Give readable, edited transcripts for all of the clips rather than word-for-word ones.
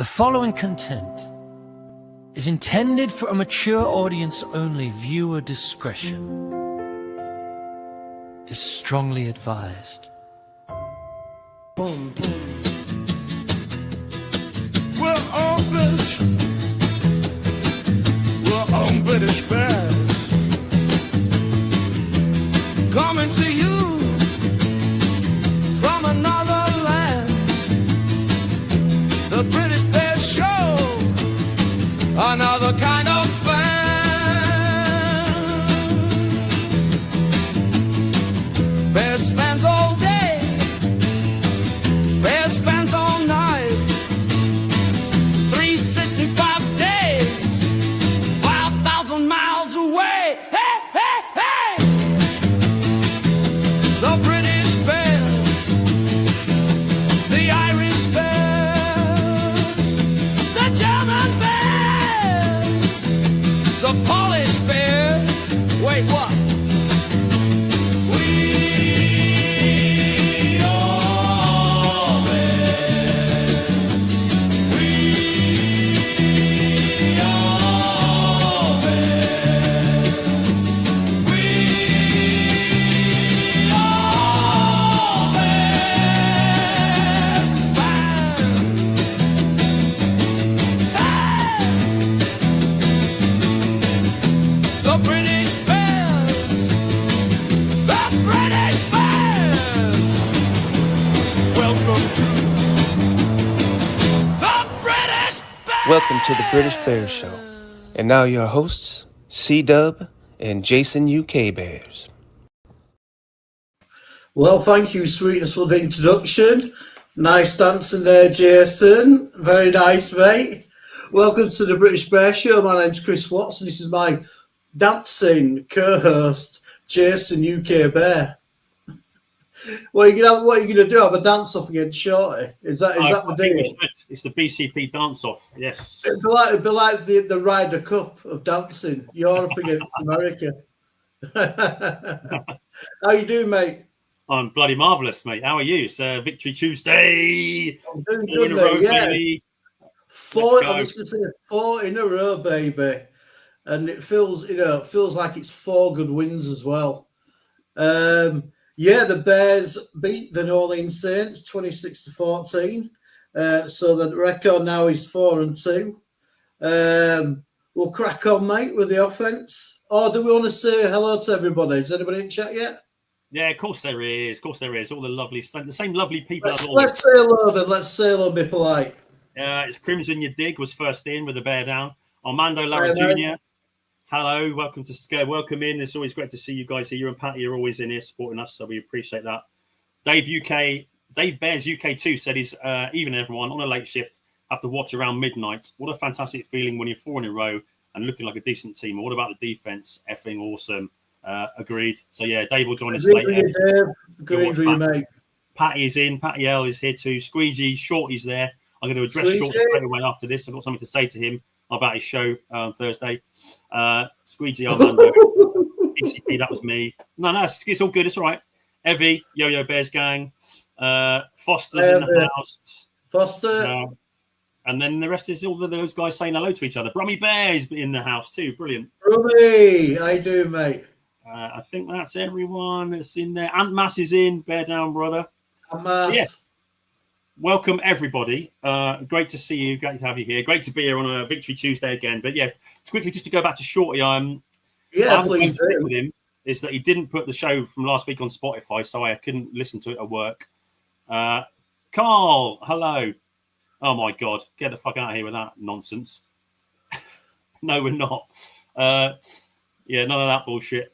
The following content is intended for a mature audience only. Viewer discretion is strongly advised. Boom, boom. We're on British Bears, coming to you from another land. The British Bears Show, another kind of fan. Bears fans all day, Bears fans all night, 365 days, 5,000 miles away. Hey, hey, hey! The British Bears, the Irish Bears, the German Bears, the Polish Bears. Wait, what? We are bears. We are bears. We are bears. Fans. The British Bears. The British Bears. Welcome to the British Bears. Welcome to the British Bears Show. And now your hosts, C-Dub and Jason UK Bears. Well, thank you, sweetness, for the introduction. Nice dancing there, Jason. Very nice, mate. Welcome to the British Bear Show. My name's Chris Watson. This is my dancing co-host, Jason UK Bear. What are you gonna do? Have a dance off against Shorty? Is that the I think we deal? should. It's the BCP dance-off, yes. It'd be like the Ryder Cup of dancing. Europe against America. How you doing, mate? I'm bloody marvellous, mate. How are you? It's Victory Tuesday. I'm doing 4 good, in a row, mate. Yeah. baby. Four, Let's go. I was going to say 4 in a row, baby, and it feels like it's 4 good wins as well. The Bears beat the New Orleans Saints 26-14, so the record now is 4-2. We'll crack on, mate, with the offense. Or do we want to say hello to everybody? Is anybody in chat yet? Yeah, of course there is. Of course there is. All the same lovely people as always. Let's say hello then. Let's say hello, be polite. It's Crimson Your Dig was first in with the bear down. Armando Lara Hi, mate. Jr. Hello, welcome to Scare. Welcome in. It's always great to see you guys here. You and Patty are always in here supporting us, so we appreciate that. Dave Bears UK 2 said he's even everyone on a late shift have to watch around midnight. What a fantastic feeling when you're 4 in a row and looking like a decent team. What about the defense? Effing awesome. Agreed. So yeah, Dave will join us later. Agreed with you, mate. Patty is in. Patty L is here too. Squeegee, Shorty's there. I'm going to address Shorty straight away after this. I've got something to say to him about his show on Thursday. Squeegee, Armando, ECP, that was me. No, it's all good. It's all right. Evie, Yo-Yo Bears Gang, Foster's in the house. Foster. And then the rest is all of those guys saying hello to each other. Brummy Bears in the house too. Brilliant. Brummy, how you doing, mate? I think that's everyone that's in there. Ant Mass is in. Bear down, brother. So, yeah. Welcome, everybody. Great to see you. Great to have you here. Great to be here on a Victory Tuesday again. But yeah, quickly, just to go back to Shorty, please do. with him is that he didn't put the show from last week on Spotify, so I couldn't listen to it at work. Carl, hello. Oh my God, get the fuck out of here with that nonsense. No, we're not. Yeah, none of that bullshit.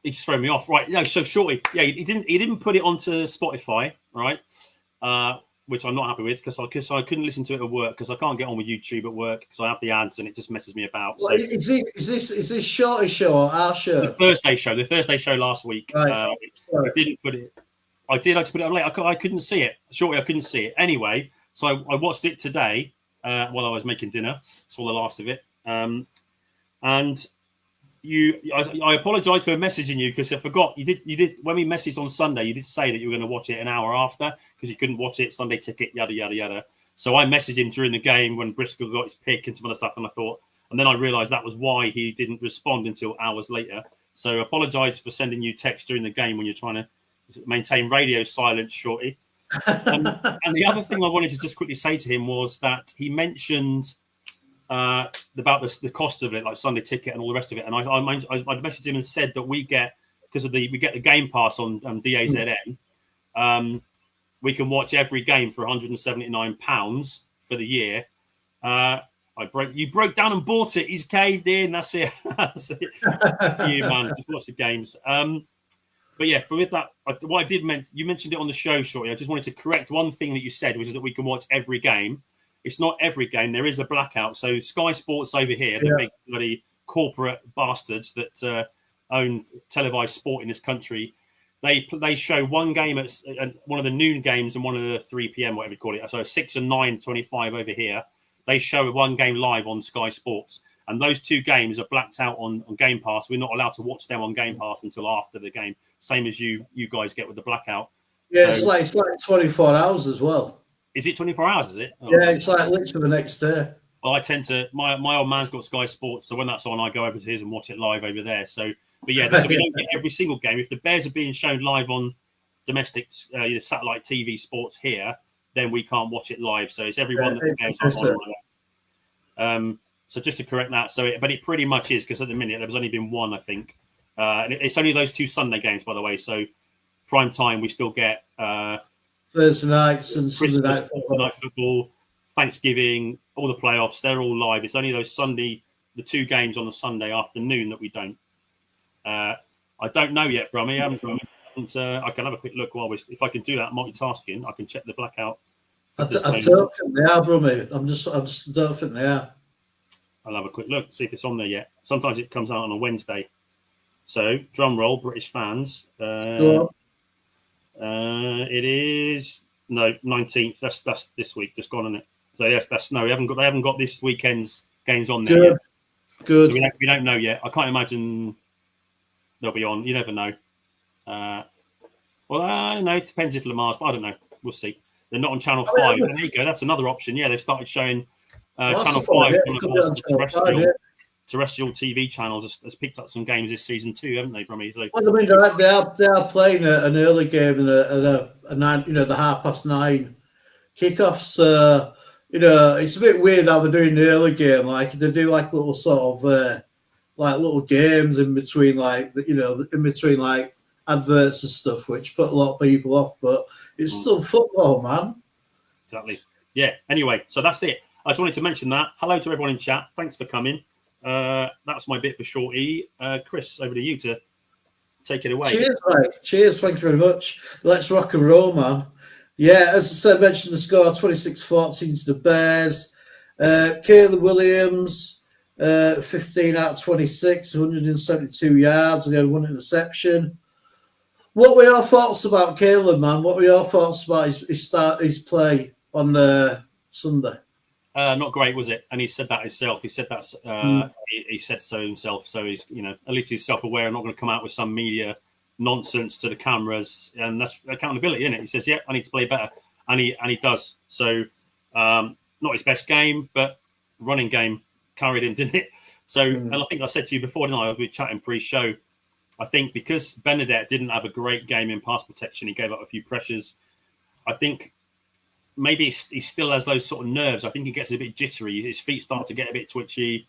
He just threw me off. Right, no, so Shorty, yeah, he didn't put it onto Spotify, right? Which I'm not happy with because I couldn't listen to it at work because I can't get on with YouTube at work because I have the ads and it just messes me about. Well, So is this Shorty show or our show? the Thursday show last week. Right. I didn't put it. I did like to put it on late. I couldn't see it. Shorty, I couldn't see it. Anyway, so I watched it today while I was making dinner. Saw the last of it. And I apologise for messaging you because I forgot you did when we messaged on Sunday. You did say that you were going to watch it an hour after because you couldn't watch it Sunday ticket, yada yada yada. So I messaged him during the game when Briscoe got his pick and some other stuff, and I thought, and then I realised that was why he didn't respond until hours later. So I apologise for sending you text during the game when you're trying to maintain radio silence, Shorty. And the other thing I wanted to just quickly say to him was that he mentioned about the cost of it, like Sunday ticket and all the rest of it. And I messaged him and said that we get we get the Game Pass on DAZN. We can watch every game for £179 for the year. You broke down and bought it. He's caved in. That's it. That's it. You man, just watch the games. But yeah, with that, what I did you mentioned it on the show, Shorty. I just wanted to correct one thing that you said, which is that we can watch every game. It's not every game. There is a blackout. So Sky Sports over here, the big bloody corporate bastards that own televised sport in this country, they show one game at one of the noon games and one of the 3 p.m. whatever you call it. So 6 and 9:25 over here. They show one game live on Sky Sports, and those two games are blacked out on Game Pass. We're not allowed to watch them on Game Pass until after the game, same as you guys get with the blackout. Yeah, so, it's like 24 hours as well. Is it 24 hours? Is it? Oh, yeah, it's like literally the next day. Well, I tend to. My old man's got Sky Sports, so when that's on, I go over to his and watch it live over there. So, but yeah, so we don't get every single game. If the Bears are being shown live on domestic satellite TV sports here, then we can't watch it live. So it's everyone that the Bears are on. So just to correct that, but it pretty much is because at the minute there's only been one, I think, and it's only those two Sunday games, by the way. So prime time, we still get Thursday nights and Christmas, Sunday night football, Thanksgiving, all the playoffs. They're all live. It's only those the two games on the Sunday afternoon that we don't. I don't know yet, Brummy. I can have a quick look if I can do that multitasking. I can check the blackout. I don't think they are, Brummy. I just don't think they are. I'll have a quick look, see if it's on there yet. Sometimes it comes out on a Wednesday. So, drum roll, British fans. It is 19th. That's this week, just gone on it. So yes, they haven't got this weekend's games on there yet. Good. So we don't know yet. I can't imagine they'll be on. You never know. It depends if Lamar's, but I don't know. We'll see. They're not on Channel 5. There you go. That's another option. Yeah, they've started showing Channel 5, terrestrial TV channels has picked up some games this season too, haven't they, Brummy? So, well, I mean, they are playing an early game and a 9, the 9:30 kickoff. So, it's a bit weird how they're doing the early game. Like they do like little sort of little games in between, in between like adverts and stuff, which put a lot of people off. But it's still football, man. Exactly. Yeah. Anyway, so that's it. I just wanted to mention that. Hello to everyone in chat. Thanks for coming. That's my bit for Shorty. Chris, over to you to take it away. Cheers, mate. Cheers. Thank you very much. Let's rock and roll, man. Yeah, as I said, mentioned the score 26-14 to the Bears. Caleb Williams, 15 out of 26, 172 yards, and he had one interception. What were your thoughts about Caleb, man? What were your thoughts about his play on Sunday? Not great, was it? And he said that himself. He said that's he said so himself. So he's at least he's self-aware and not going to come out with some media nonsense to the cameras, and that's accountability, isn't it? He says, "Yeah, I need to play better," and he does. So not his best game, but running game carried him, didn't it? So and I think I said to you before, didn't I? We were chatting pre-show. I think because Benedette didn't have a great game in pass protection, he gave up a few pressures. I think maybe he still has those sort of nerves. I think he gets a bit jittery. His feet start to get a bit twitchy.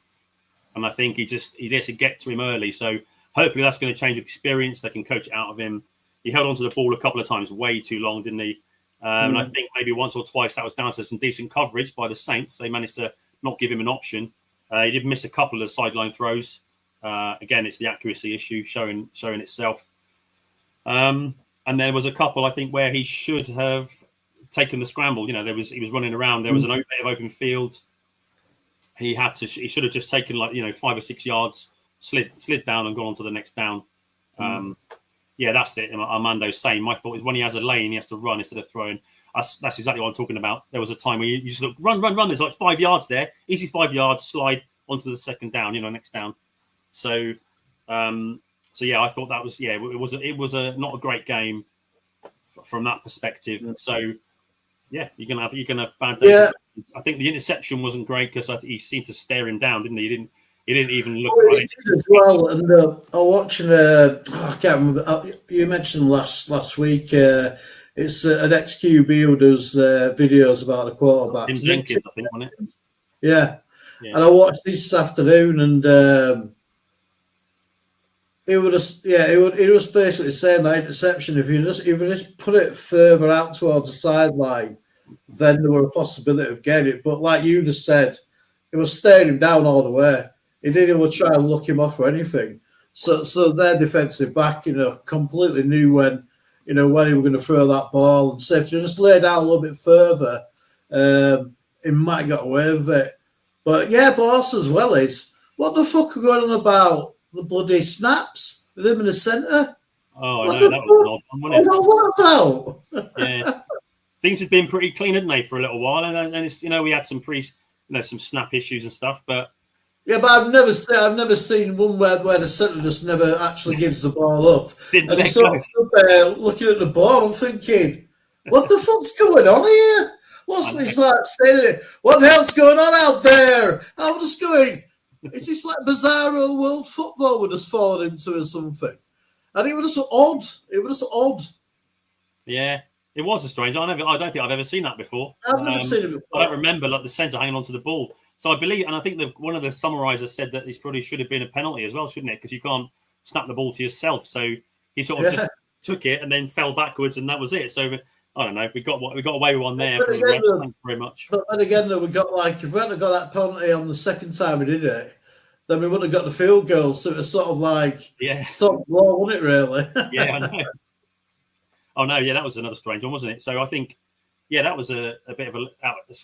And I think he needs to get to him early. So hopefully that's going to change experience. They can coach it out of him. He held onto the ball a couple of times way too long, didn't he? And I think maybe once or twice that was down to some decent coverage by the Saints. They managed to not give him an option. He did miss a couple of sideline throws. Again, it's the accuracy issue showing itself. And there was a couple, I think, where he should have taken the scramble. He was running around. There was an bit of open field. He should have just taken 5 or 6 yards, slid down and gone on to the next down. Yeah, that's it. Armando's saying my thought is when he has a lane, he has to run instead of throwing. That's exactly what I'm talking about. There was a time where you just look, run. There's like 5 yards there. Easy 5 yards, slide onto the second down, next down. So So yeah, I thought that was it was a not a great game from that perspective. So yeah, you're gonna have bad days. Yeah. I think the interception wasn't great because he seemed to stare him down, didn't he? He didn't even look Well, right. it did as well. And I was watching. I can't remember. You mentioned last week. It's an ex-QB who does videos about the quarterback. Tim Jenkins, I think, wasn't it? Yeah. Yeah. And I watched this afternoon, and he was basically saying that interception. If you just put it further out towards the sideline, then there were a possibility of getting it. But like you just said, it was staring him down all the way. He didn't even try and look him off or anything. So their defensive back, completely knew when he was going to throw that ball. And so if you just laid out a little bit further, he might have got away with it. But also as well is, what the fuck are going on about the bloody snaps with him in the centre? Oh, I know, that was an odd one, wasn't it? What about? Yeah. Things had been pretty clean, hadn't they, for a little while? And it's, we had some some snap issues and stuff, but yeah, but I've never seen one where the centre just never actually gives the ball up. Didn't and I'm let sort of stood there looking at the ball, I'm thinking, what the fuck's going on here? What's this like saying it? What the hell's going on out there? I'm just going, it's just like bizarro world football would just fallen into or something. And it was just odd. Yeah, it was a strange. I don't think I've ever seen that before. I've never seen it before. I don't remember the centre hanging onto the ball. So I believe, and I think one of the summarisers said that this probably should have been a penalty as well, shouldn't it? Because you can't snap the ball to yourself. So he sort of just took it and then fell backwards, and that was it. So I don't know. We got away with one there. Thanks very much. But then again, though, we got if we hadn't got that penalty on the second time we did it, then we wouldn't have got the field goal. So it was sort of stop blow, wasn't it? Really? Yeah, I know. Oh no, yeah, that was another strange one, wasn't it? So I think, that was a bit of a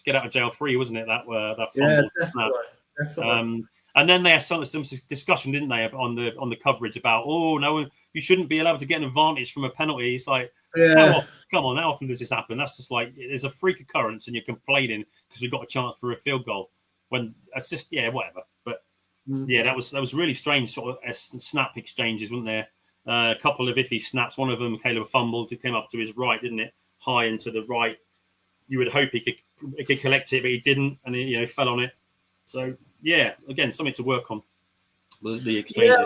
get out of jail free, wasn't it? That fumble snap. Definitely. And then they had some discussion, didn't they, on the coverage about, oh no, you shouldn't be allowed to get an advantage from a penalty. It's like, come on, how often does this happen? That's just like, there's a freak occurrence and you're complaining because we've got a chance for a field goal. When that's just whatever. But that was really strange sort of snap exchanges, wasn't there? A couple of iffy snaps. One of them, Caleb fumbled. It came up to his right, didn't it? High and to the right. You would hope he could collect it, but he didn't, and he fell on it. So again, something to work on. The exchanges. Yeah,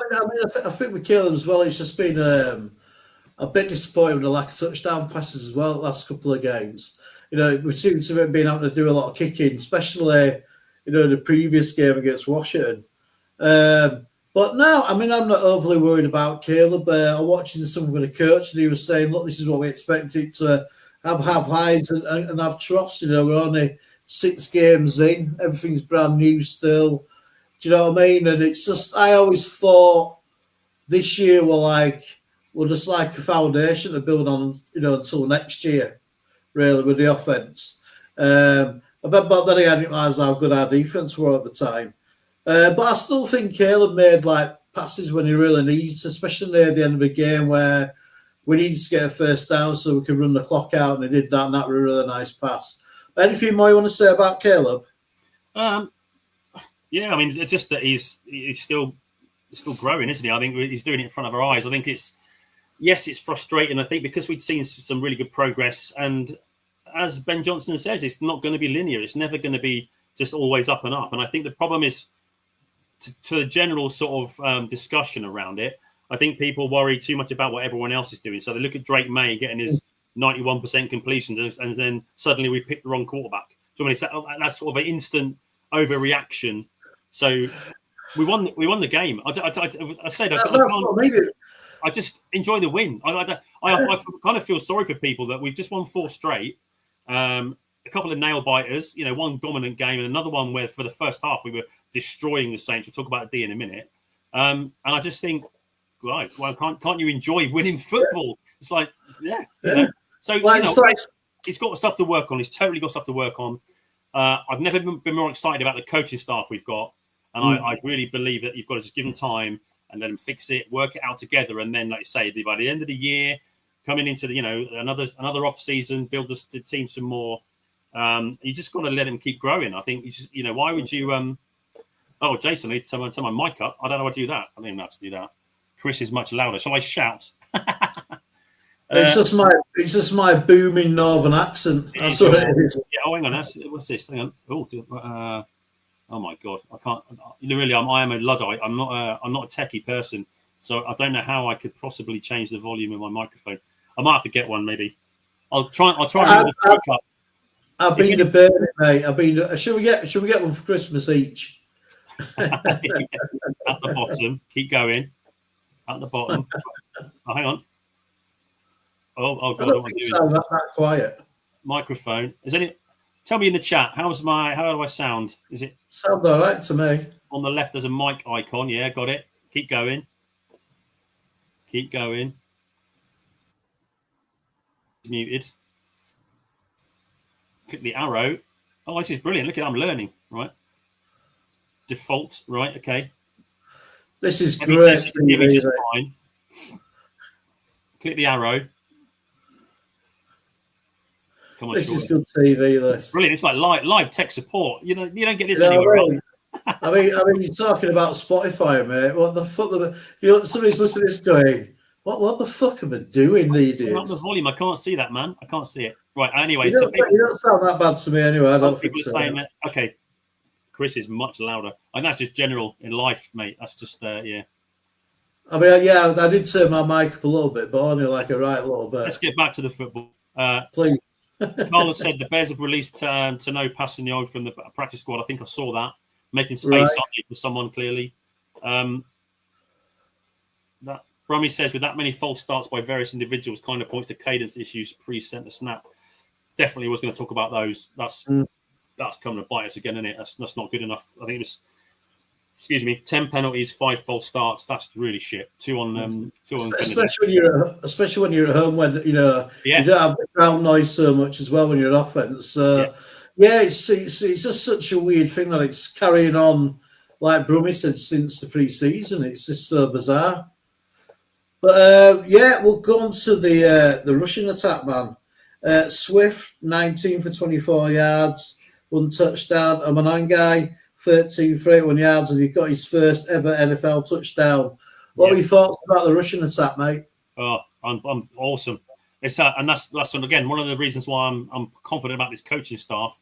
I think with Caleb as well, it's just been a bit disappointing with the lack of touchdown passes as well the last couple of games. We seem to have been able to do a lot of kicking, especially the previous game against Washington. But no, I'm not overly worried about Caleb. I'm watching something with the coach, and he was saying, look, this is what we expected to have highs and have troughs. We're only 6 games in. Everything's brand new still. Do you know what I mean? And it's just, I always thought this year we're just like a foundation to build on, until next year, really, with the offense. But then I didn't realise how good our defense were at the time. But I still think Caleb made passes when he really needs, especially near the end of the game where we needed to get a first down so we could run the clock out, and he did that, and that was a really nice pass. Anything more you want to say about Caleb? It's just that he's still growing, isn't he? I think he's doing it in front of our eyes. I think it's frustrating. I think because we'd seen some really good progress, and as Ben Johnson says, it's not going to be linear. It's never going to be just always up and up. And I think the problem is to the general sort of discussion around it. I think people worry too much about what everyone else is doing. So they look at Drake May getting his 91% completion, and then suddenly we picked the wrong quarterback. So that's sort of an instant overreaction. So we won the game. I said I just enjoy the win. I kind of feel sorry for people that we've just won 4 straight. A couple of nail biters, one dominant game and another one where for the first half we were destroying the Saints. We'll talk about D in a minute. And I just think, right, well, can't you enjoy winning football? It's like, So, he's got stuff to work on. He's totally got stuff to work on. I've never been more excited about the coaching staff we've got. And I really believe that you've got to just give them time and let them fix it, work it out together. And then, like you say, by the end of the year, coming into the, another off season, build the team some more. You just got to let him keep growing. I think why would you? Oh, Jason, I need to turn my mic up. I don't know how to do that. I don't even know how to do that. Chris is much louder. Shall I shout? It's just my booming northern accent. That's what it is. Yeah, oh, hang on. What's this? Hang on. Oh my God, I can't. Really, I am a Luddite. I'm not a techie person, so I don't know how I could possibly change the volume of my microphone. I might have to get one, maybe. I'll try. I've been to Birmingham, mate. Should we get one for Christmas each? At the bottom. Keep going. At the bottom. Oh, hang on. Oh God! I don't think it sounds that quiet. Microphone. Is any? Tell me in the chat. How do I sound? Is it? Sounds all right to me. On the left, there's a mic icon. Yeah, got it. Keep going. Keep going. Muted. Click the arrow. Oh, this is brilliant. Look at that. I'm learning. Right. Default. Right. Okay. This is great. Just fine. Click the arrow. Come on, this is good TV. This brilliant. It's like live tech support. You don't get this anywhere else. I mean, you're talking about Spotify, mate. What the fuck? Somebody's listening to this going, what the fuck am I doing, the idiots? Not the volume. I can't see that, man. I can't see it. Right. Anyway, you don't sound that bad to me anyway. I don't think so. Saying that, okay, Chris is much louder. And that's just general in life, mate. That's just yeah. I mean, yeah, I did turn my mic up a little bit, but only like a right little bit. Let's get back to the football. Please. Carlos said the Bears have released Tano Passanio from the practice squad. I think I saw that. Making space for someone, clearly. That Brummy says, with that many false starts by various individuals, kind of points to cadence issues pre-center snap. Definitely was going to talk about those. That's coming to bite us again, isn't it? That's not good enough. I think it was, 10 penalties, 5 false starts. That's really shit. Two on. Especially when you're at home, when you don't have the ground noise so much as well when you're in offense. It's just such a weird thing that it's carrying on, like Brummy said, since the pre-season. It's just so bizarre. But we'll go on to the Russian attack, man. Swift, 19 for 24 yards, 1 touchdown. Amanangai, 13 for 81 yards, and he got his first ever NFL touchdown. What were your thoughts about the Russian attack, mate? Oh, I'm awesome. It's and that's again one of the reasons why I'm confident about this coaching staff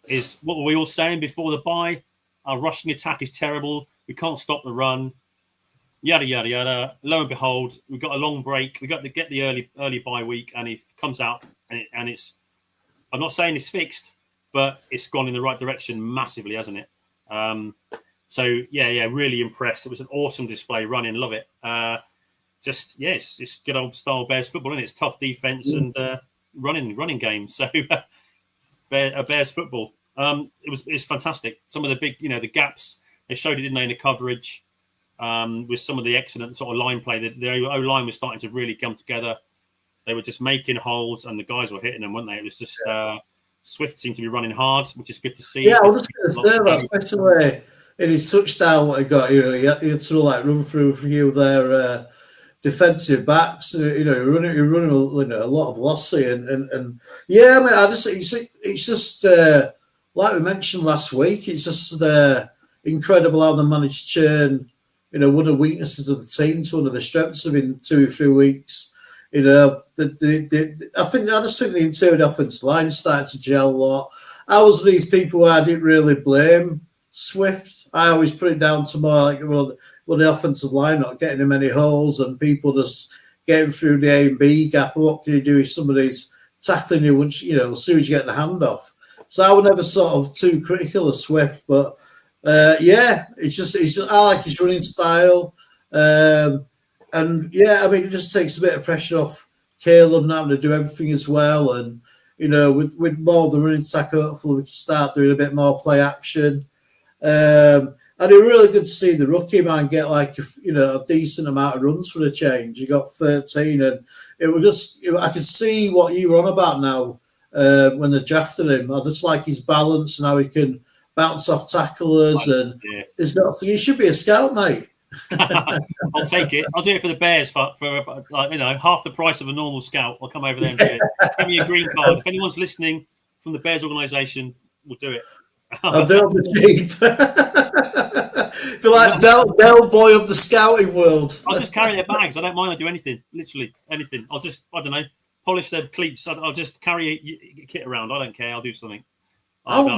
is what were we all saying before the bye? Our rushing attack is terrible. We can't stop the run. Yada yada yada. Lo and behold, we've got a long break. We got to get the early bye week, and it comes out and it's. I'm not saying it's fixed, but it's gone in the right direction massively, hasn't it? Really impressed. It was an awesome display. Running, love it. It's good old style Bears football, and it's tough defense and running game. So Bears football. It's fantastic. Some of the big, the gaps they showed it, didn't they, in the coverage with some of the excellent sort of line play. The O line was starting to really come together. They were just making holes, and the guys were hitting them, weren't they? It was just Swift seemed to be running hard, which is good to see. Yeah, I was just going to say that, especially in his touchdown, what he got. He had to sort of run through a few of their defensive backs. You're running a lot of lossy, and it's just like we mentioned last week. It's just incredible how they managed to turn one of the weaknesses of the team to one of the strengths of in 2 or 3 weeks. I just think the interior offensive line started to gel a lot. I was one of these people where I didn't really blame Swift. I always put it down to more like the offensive line not getting him any holes and people just getting through the A and B gap. What can you do if somebody's tackling you once as soon as you get the handoff? So I was never sort of too critical of Swift, but it's just I like his running style. It just takes a bit of pressure off Caleb not having to do everything as well. And, with more of the running attack, hopefully we can start doing a bit more play action. And it's really good to see the rookie man get a decent amount of runs for the change. He got 13, and it was just I could see what you were on about now when they drafted him. I just like his balance and how he can bounce off tacklers, and he should be a scout, mate. I'll take it. I'll do it for the Bears for half the price of a normal scout. I'll come over there and do it. Give me a green card. If anyone's listening from the Bears organisation, we'll do it. I'll do it on the cheap. Be like Del Boy of the scouting world. I'll just carry their bags. I don't mind. I'll do anything. Literally anything. I don't know, polish their cleats. I'll just carry a kit around. I don't care. I'll do something. I won't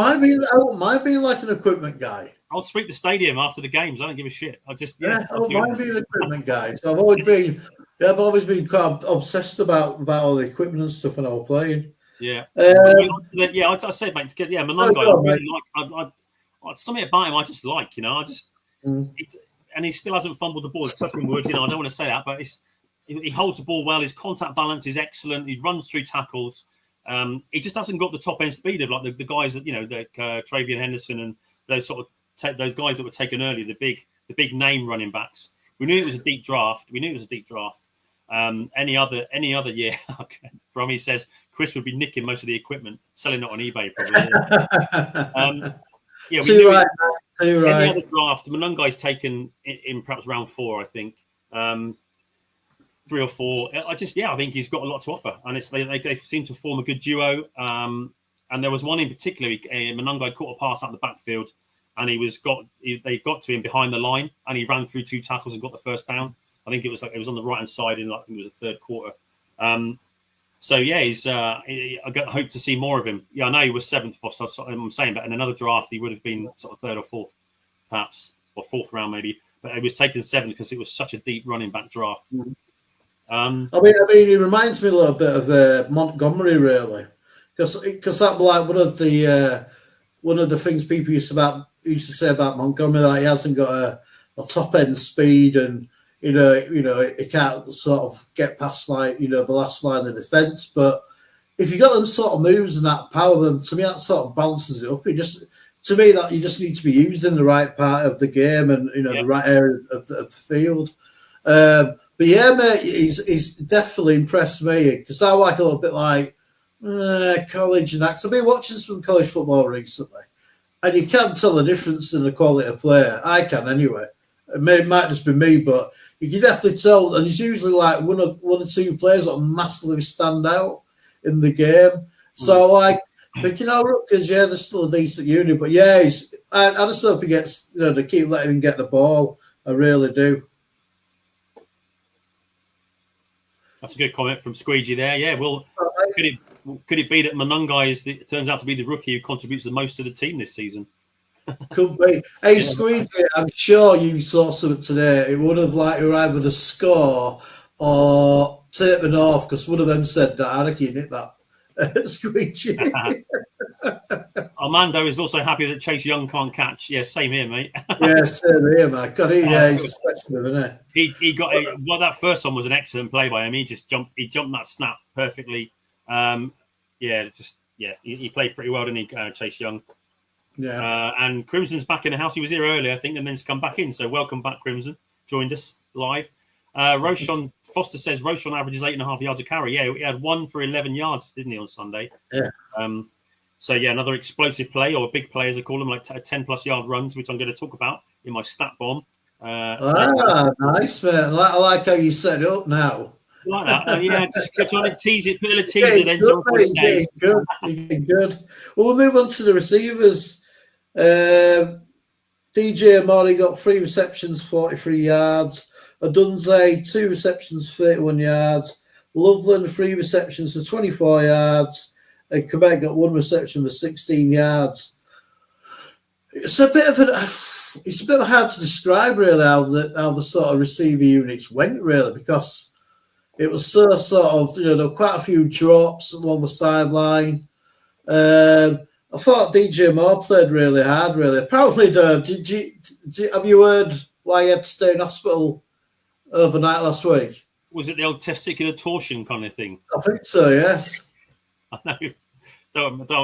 mind being like an equipment guy. I'll sweep the stadium after the games. I don't give a shit. I don't mind being an equipment guy. So I've always been quite obsessed about all the equipment and stuff when I was playing. Yeah. I said, mate, Monungai, something about him I just like, and he still hasn't fumbled the ball. Touching wood, I don't want to say that, but he holds the ball well. His contact balance is excellent. He runs through tackles. He just hasn't got the top end speed of like the guys that Travian Henderson and those sort of those guys that were taken earlier. The big name running backs. We knew it was a deep draft. Any other year, Romy says Chris would be nicking most of the equipment, selling it on eBay probably. Too right. Any other draft, Monungai's taken in perhaps round 4, I think. 3 or 4. I think he's got a lot to offer, and they seem to form a good duo. And there was one in particular, Monungai caught a pass out the backfield, and they got to him behind the line, and he ran through 2 tackles and got the first down. I think it was on the right hand side in I think it was the third quarter. I hope to see more of him. Yeah, I know he was 7th. I'm saying, but in another draft he would have been sort of 3rd or 4th, perhaps, or 4th round maybe. But it was taken 7th because it was such a deep running back draft. He reminds me a little bit of Montgomery, really, because that like one of the things people used to say about Montgomery, that he hasn't got a top end speed, and he can't sort of get past the last line of defense. But if you got them sort of moves and that power, then to me that sort of balances it up. To me that you just need to be used in the right part of the game and the right area of the field. But yeah, mate, he's definitely impressed me, because I like a little bit like college and that. 'Cause I've been watching some college football recently, and you can tell the difference in the quality of player. I can anyway. It might just be me, but you can definitely tell. And it's usually like one or two players that massively stand out in the game. So like thinking, Rutgers, they're still a decent unit, but I just hope he gets to keep letting him get the ball. I really do. That's a good comment from Squeegee there. Yeah, well, could it be that Monungai turns out to be the rookie who contributes the most to the team this season? Could be. Hey, Squeegee, I'm sure you saw something today. It would have either the score or take them off, because one of them said that. I reckon you nicked that. Squeegee. Armando is also happy that Chase Young can't catch. Yeah, same here, mate. Yeah, same here, man. God, he's a specimen, isn't he? That first one was an excellent play by him. He just jumped that snap perfectly. He played pretty well, didn't he, Chase Young? Yeah. And Crimson's back in the house. He was here earlier, I think, and then's come back in. So welcome back, Crimson. Joined us live. Roshan Foster says Roshan averages 8.5 yards a carry. Yeah, he had 1 for 11 yards, didn't he, on Sunday? Yeah. Another explosive play, or a big play as they call them, like 10+ yard runs, which I'm going to talk about in my stat bomb. Nice, man. I like how you set it up now. Like that. Just trying to tease it, put a teaser, then someone stays. Good. Well, we'll move on to the receivers. DJ Amari got 3 receptions, 43 yards. Adunze, 2 receptions, 31 yards. Loveland, 3 receptions for 24 yards. And Quebec got 1 reception for 16 yards. It's a bit hard to describe, really, how the sort of receiver units went, really, because it was so sort of, there were quite a few drops along the sideline. I thought DJ Moore played really hard, really. Apparently, have you heard why he had to stay in hospital overnight last week? Was it the old testicular torsion kind of thing? I think so, yes. I know.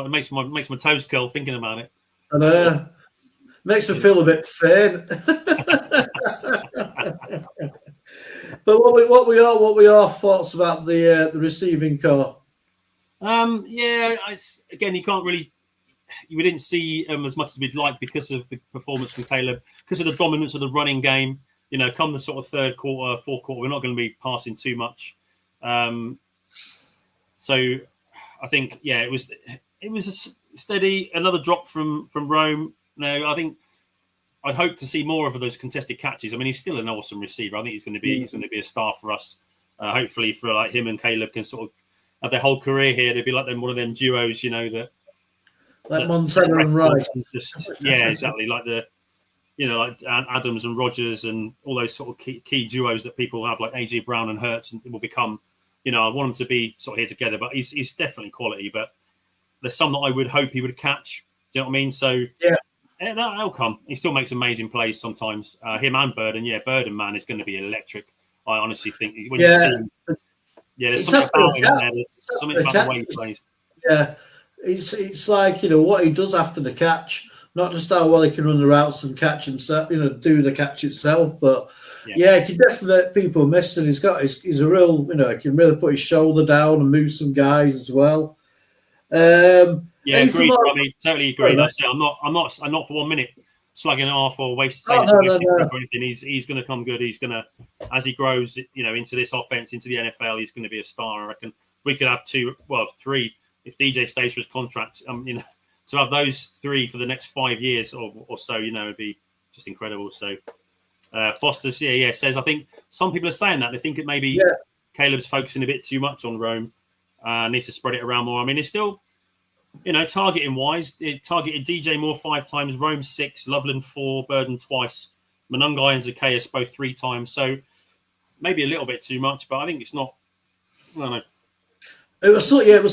It makes my toes curl thinking about it. I know. Makes me feel a bit faint. But what were your thoughts about the receiving core? Again, you can't really. We didn't see as much as we'd like because of the performance from Caleb, because of the dominance of the running game. Come the sort of third quarter, fourth quarter, we're not going to be passing too much. So I think, it was a steady, another drop from Rome. No, I think I'd hope to see more of those contested catches. I mean, he's still an awesome receiver. I think he's going to be a star for us. Hopefully, for like him and Caleb can sort of have their whole career here. They'd be like one of them duos, that like Montana and Rice. Yeah, exactly. Like like Adams and Rogers and all those sort of key duos that people have, like AJ Brown and Hurts, and it will become. I want them to be sort of here together. But he's definitely quality. But there's some that I would hope he would catch. Do you know what I mean? So yeah. That'll come. He still makes amazing plays sometimes. Him and Burden. Yeah, Burden, man, is going to be electric. I honestly think when you see him, there's something about him there. There's something about the way he plays. Yeah, it's like what he does after the catch. Not just how well he can run the routes and catch himself, do the catch itself, but he can definitely let people miss. And he's a real, he can really put his shoulder down and move some guys as well. Agreed. I mean, totally agree. That's it. I'm not for 1 minute slugging it off or wasting or anything. He's going to come good. He's going to, as he grows, into this offense, into the NFL, he's going to be a star. I reckon we could have 3 if DJ stays for his contract. To have those 3 for the next 5 years or so, would be just incredible. So Foster, says, I think some people are saying that they think it maybe Caleb's focusing a bit too much on Rome. Needs to spread it around more. I mean, it's still. Targeting wise, it targeted DJ Moore 5 times, Rome 6, Loveland 4, Burden twice, Monungai and Zacchaeus both 3 times. So maybe a little bit too much, but I think it's not. I don't know. It was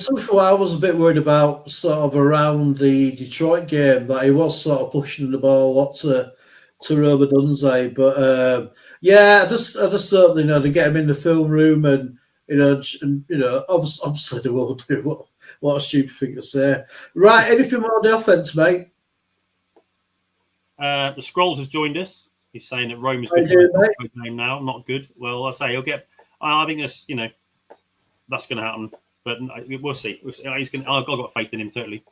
something I was a bit worried about, sort of around the Detroit game, that he was sort of pushing the ball a lot to Roma Dunze. But I just certainly to get him in the film room and obviously they will do. What a stupid thing to say. Right, anything more on the offense, mate? The Scrolls has joined us. He's saying that Rome is good for a game now. Not good. Well, I say he'll get. I think that's that's going to happen. But we'll see. I've got faith in him totally.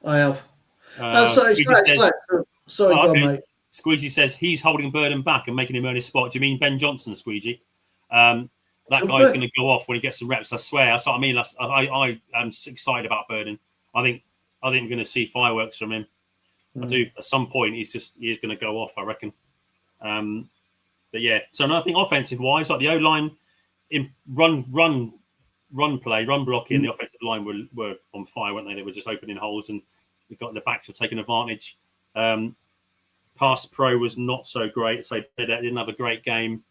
I have. Sorry, go on, mate. Squeegee says he's holding Burden back and making him earn his spot. Do you mean Ben Johnson, Squeegee? That guy's going to go off when he gets some reps. I swear. That's what I mean. I am excited about Burden. I think we're going to see fireworks from him. I do. At some point, he's going to go off, I reckon. But yeah. So I think offensive wise, like the O line in run blocking, the offensive line were on fire, weren't they? They were just opening holes, and we got the backs were taking advantage. Pass pro was not so great. So they didn't have a great game.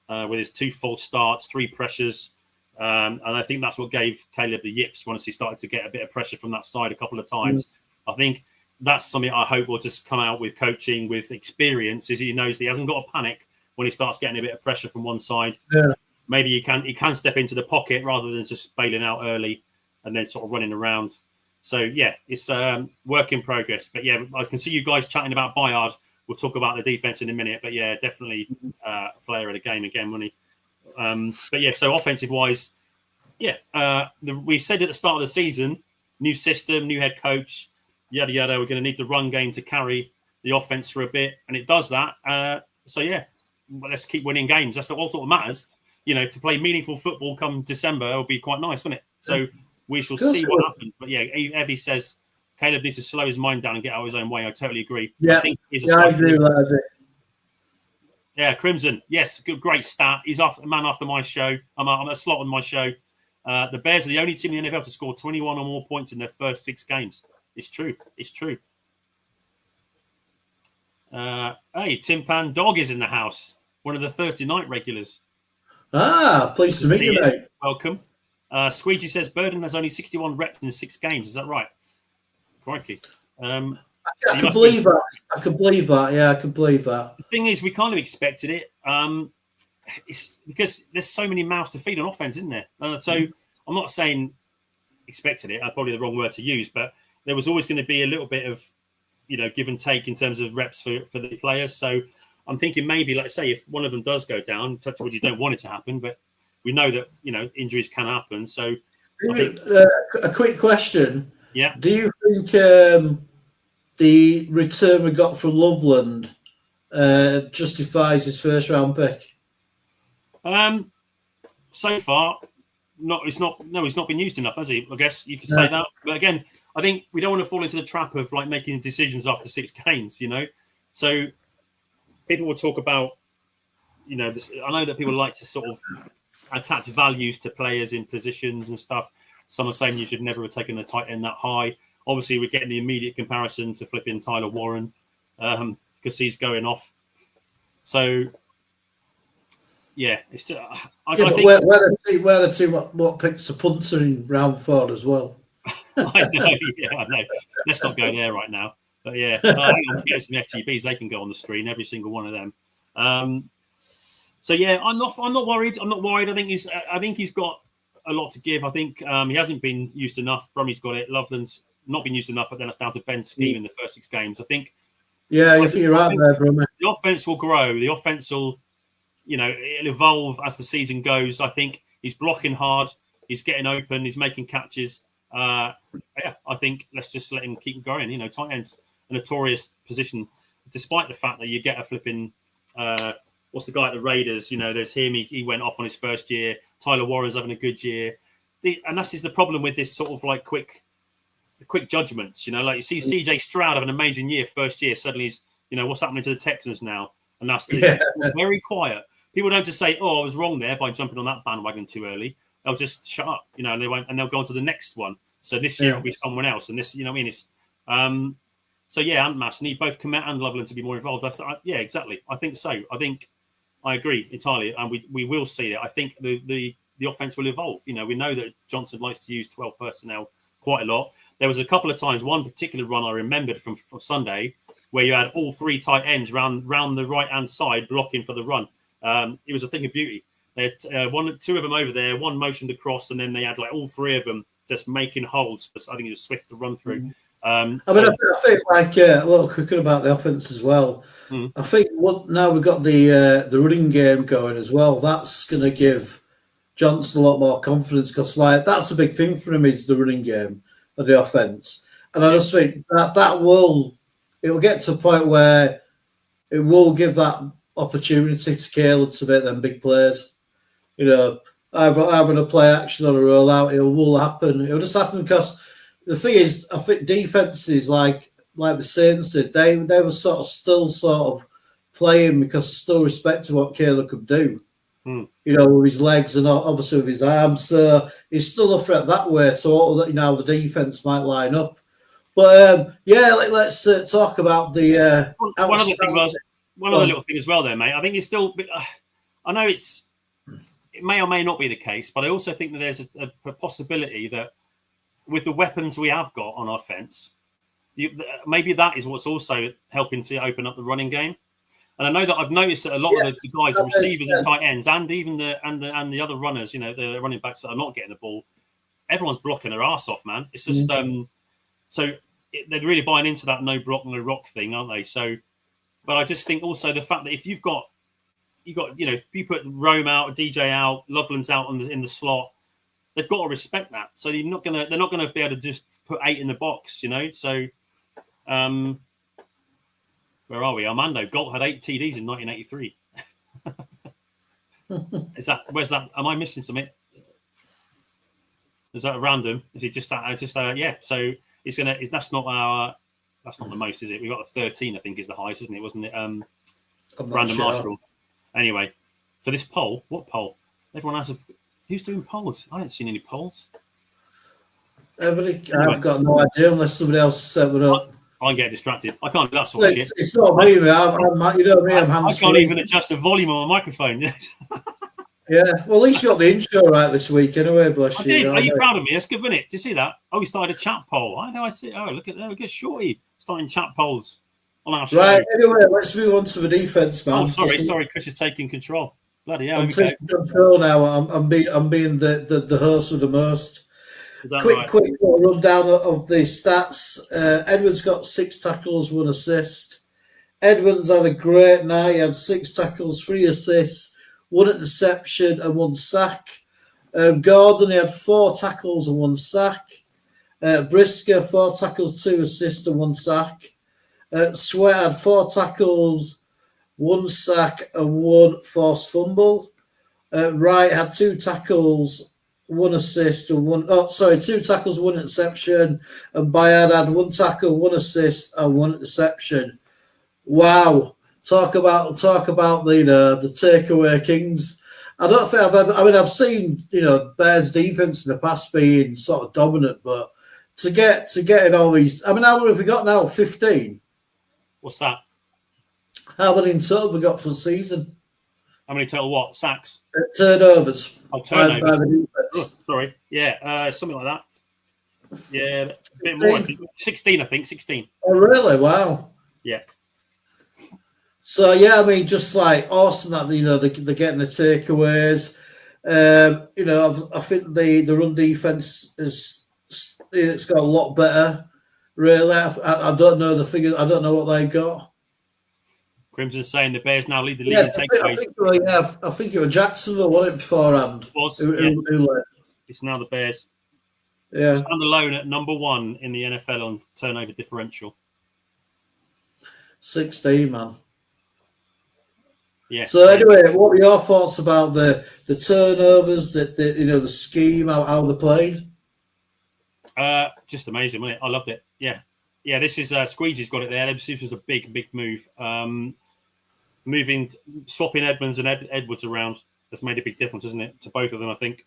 With his 2 false starts, 3 pressures. And I think that's what gave Caleb the yips once he started to get a bit of pressure from that side a couple of times. I think that's something I hope will just come out with coaching, with experience, is he knows that he hasn't got to panic when he starts getting a bit of pressure from one side. Yeah. Maybe he can step into the pocket rather than just bailing out early and then sort of running around. So, it's work in progress. But, I can see you guys chatting about Bayard. We'll talk about the defense in a minute, but definitely a player of the game again, wasn't he? So offensive-wise, we said at the start of the season, new system, new head coach, yada, yada, we're going to need the run game to carry the offense for a bit, and it does that. Let's keep winning games. That's all that matters. To play meaningful football come December will be quite nice, wouldn't it? So we shall see what happens. But, Evie says Caleb needs to slow his mind down and get out of his own way. I totally agree. Yeah, I agree with that. Yeah, Crimson. Yes, great stat. He's a man after my show. I'm a slot on my show. The Bears are the only team in the NFL to score 21 or more points in their first 6 games. It's true. Hey, Tim Pan Dog is in the house. One of the Thursday night regulars. Pleased to meet you, mate. Welcome. Squeegee says Burden has only 61 reps in 6 games. Is that right? Crikey. I can believe that. Yeah, I can believe that. The thing is, we kind of expected it. It's because there's so many mouths to feed on offense, isn't there? So I'm not saying expected it. That's probably the wrong word to use, but there was always going to be a little bit of, give and take in terms of reps for the players. So I'm thinking maybe, like say, if one of them does go down, touch wood, you don't want it to happen, but we know that injuries can happen. So I think, a quick question. Yeah. Do you think the return we got from Loveland justifies his first round pick? So far, he's not been used enough, has he? I guess you could say that. But again, I think we don't want to fall into the trap of like making decisions after 6 games, So people will talk about, this, I know that people like to sort of attach values to players in positions and stuff. Some are saying you should never have taken the tight end that high. Obviously, we're getting the immediate comparison to flipping Tyler Warren because he's going off. So, yeah, it's just, I think where the two what picks a punter in round 4 as well. I know. Let's not go there right now. But yeah, get some FTBs. They can go on the screen, every single one of them. So yeah, I'm not worried. I'm not worried. I think he's got a lot to give. I think he hasn't been used enough. Brumby's got it. Loveland's not been used enough, but then it's down to Ben's scheme in the first 6 games. I think. Yeah, I think you're right there, Brumby. The offense will grow. The offense will, it'll evolve as the season goes. I think he's blocking hard. He's getting open. He's making catches. I think let's just let him keep going. Tight end's a notorious position, despite the fact that you get a flipping. What's the guy at the Raiders? There's him. He went off on his first year. Tyler Warren's having a good year. And that's the problem with this sort of like quick judgments. Like you see CJ Stroud have an amazing year, first year. Suddenly he's, what's happening to the Texans now? And that's very quiet. People don't just say, "Oh, I was wrong there by jumping on that bandwagon too early." They'll just shut up, and they won't, and they'll go on to the next one. So this year it'll be someone else, and this, It's so yeah, Ant Mass need both Komet and Loveland to be more involved. Yeah, exactly. I think so. I agree entirely, and we will see it. I think the offense will evolve. We know that Johnson likes to use 12 personnel quite a lot. There was a couple of times, one particular run I remembered from Sunday, where you had all 3 tight ends round the right hand side blocking for the run. It was a thing of beauty. They had 2 of them over there, one motioned across, and then they had like all 3 of them just making holds. I think it was swift to run through. I think like a little quicker about the offense as well. I think now we've got the running game going as well. That's going to give Johnson a lot more confidence because that's a big thing for him is the running game of the offense. And I just think that will get to a point where it will give that opportunity to Caleb to make them big plays. Either a play action or a rollout, it will happen. It'll just happen because the thing is, I think defenses like the Saints did, they were still playing because they still respected what Caleb could do. With his legs and obviously with his arms. So he's still a threat that way. So the defense might line up. But let's talk about the. One other little thing as well, there, mate. I think it's still. I know it may or may not be the case, but I also think that there's a possibility that with the weapons we have got on offense, maybe that is what's also helping to open up the running game. And I know that I've noticed that a lot of the guys, the receivers and tight ends, and even the other runners, the running backs that are not getting the ball, everyone's blocking their ass off, man. It's just they're really buying into that no block, no rock thing, aren't they? So, but I just think also the fact that if you've got, if you put Rome out, DJ out, Loveland's out in the slot, they've got to respect that. So they're not gonna be able to just put 8 in the box, So, where are we? Armando Galt had 8 TDs in 1983. Where's that? Am I missing something? Is that random? Is it just that? Yeah. So it's gonna. That's not the most, is it? We've got a 13. I think is the highest, isn't it? Wasn't it? Brandon Marshall. Anyway, for this poll, what poll? Everyone has who's doing polls? I haven't seen any polls. Anyway. I've got no idea unless somebody else has set it up. I get distracted. I can't do that sort of shit. It's not me, man. I'm hands-free. I can't even adjust the volume on my microphone. Yeah, well, at least you got the intro right this week anyway, bless you. Did. Are you proud of me? That's good, isn't it? Did you see that? Oh, we started a chat poll. I know I see. Oh, look at there. We get Shorty starting chat polls on our show. Right, anyway, let's move on to the defense, man. Oh, sorry. Chris is taking control. Bloody hell. I'm taking control now. I'm being the host with the most. Quick rundown of the stats. Edwards got 6 tackles, 1 assist. Edwards had a great night. He had 6 tackles, 3 assists, 1 interception and 1 sack. Gordon, he had 4 tackles and 1 sack. Brisker, 4 tackles, 2 assists and 1 sack. Sweat had 4 tackles, 1 sack and 1 forced fumble. Wright had 2 tackles, 1 assist and 2 tackles, 1 interception, and Bayard had 1 tackle, 1 assist, and 1 interception. Wow, talk about the takeaway kings. I don't think I've seen Bears defense in the past being sort of dominant, but to get in all these, how many have we got now? 15. What's that? How many in total have we got for the season? How many total what? Sacks? Turnovers. Oh, turnovers. By the defense. Sorry. Yeah, something like that. Yeah, a bit more. I think. 16, I think. 16. Oh, really? Wow. Yeah. So, yeah, I mean, just like awesome that, they're getting the takeaways. I think the run defense it's got a lot better, really. I don't know the figures. I don't know what they got. Crimson saying the Bears now lead the league Yes, in takeaways. I think it was Jacksonville, wasn't it, beforehand? It was, Who led? It's now the Bears. Yeah. Stand alone at number 1 in the NFL on turnover differential. 16, man. Yeah. So anyway, what were your thoughts about the turnovers, the scheme, how they played? Just amazing, wasn't it? I loved it. Yeah. This is Squeegee's got it there. This was a big move. Swapping Edmonds and Edwards around has made a big difference, isn't it, to both of them? I think.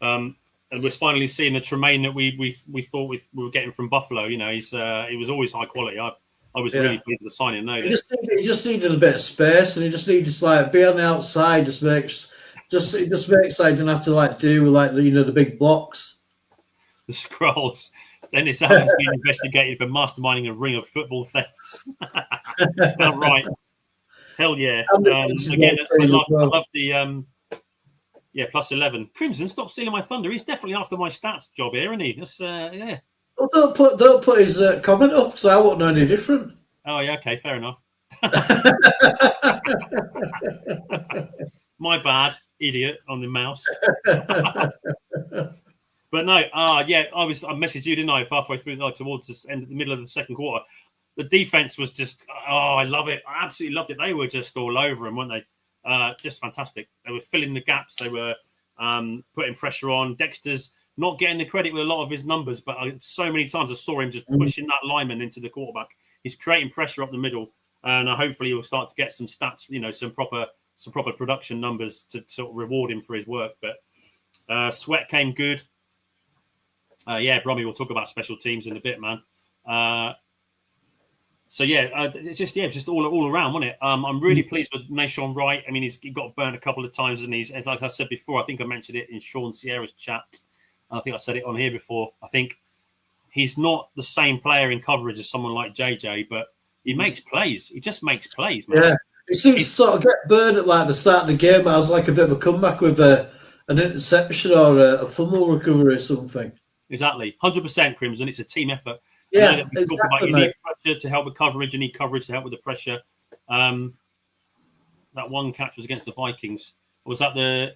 And we're finally seeing the Tremaine that we thought we were getting from Buffalo. He was always high quality. I was really pleased with the signing. No, he just needed a bit of space, and he just needed to be on the outside. It just makes so he don't have to do the big blocks. The Scrolls. Dennis Allen's been investigated for masterminding a ring of football thefts. Right. Hell yeah. Again, I love the plus 11. Crimson, stop stealing my thunder. He's definitely after my stats job here, isn't he? That's yeah. Well, don't put his comment up, because I won't know any different. Oh yeah, okay, fair enough. My bad, idiot on the mouse. But no, I messaged you, didn't I? Halfway through, towards the middle of the second quarter, the defense was just, I love it. I absolutely loved it. They were just all over him, weren't they? Just fantastic. They were filling the gaps. They were putting pressure on. Dexter's not getting the credit with a lot of his numbers, but so many times I saw him just pushing that lineman into the quarterback. He's creating pressure up the middle, and hopefully he'll start to get some stats, some proper production numbers to sort of reward him for his work. But Sweat came good. Brommy, we'll talk about special teams in a bit, man. It's just all around, wasn't it? I'm really pleased with Nashawn Wright. I mean, he got burnt a couple of times, and like I said before, I think I mentioned it in Sean Sierra's chat. I think I said it on here before. I think he's not the same player in coverage as someone like JJ, but he makes plays. He just makes plays, man. Yeah, he seems to sort of get burned at the start of the game. I was like a bit of a comeback with an interception or a fumble recovery or something. Exactly. 100% Crimson. It's a team effort. Yeah, talk about you need pressure to help with coverage. You need coverage to help with the pressure. That one catch was against the Vikings. Or was that the...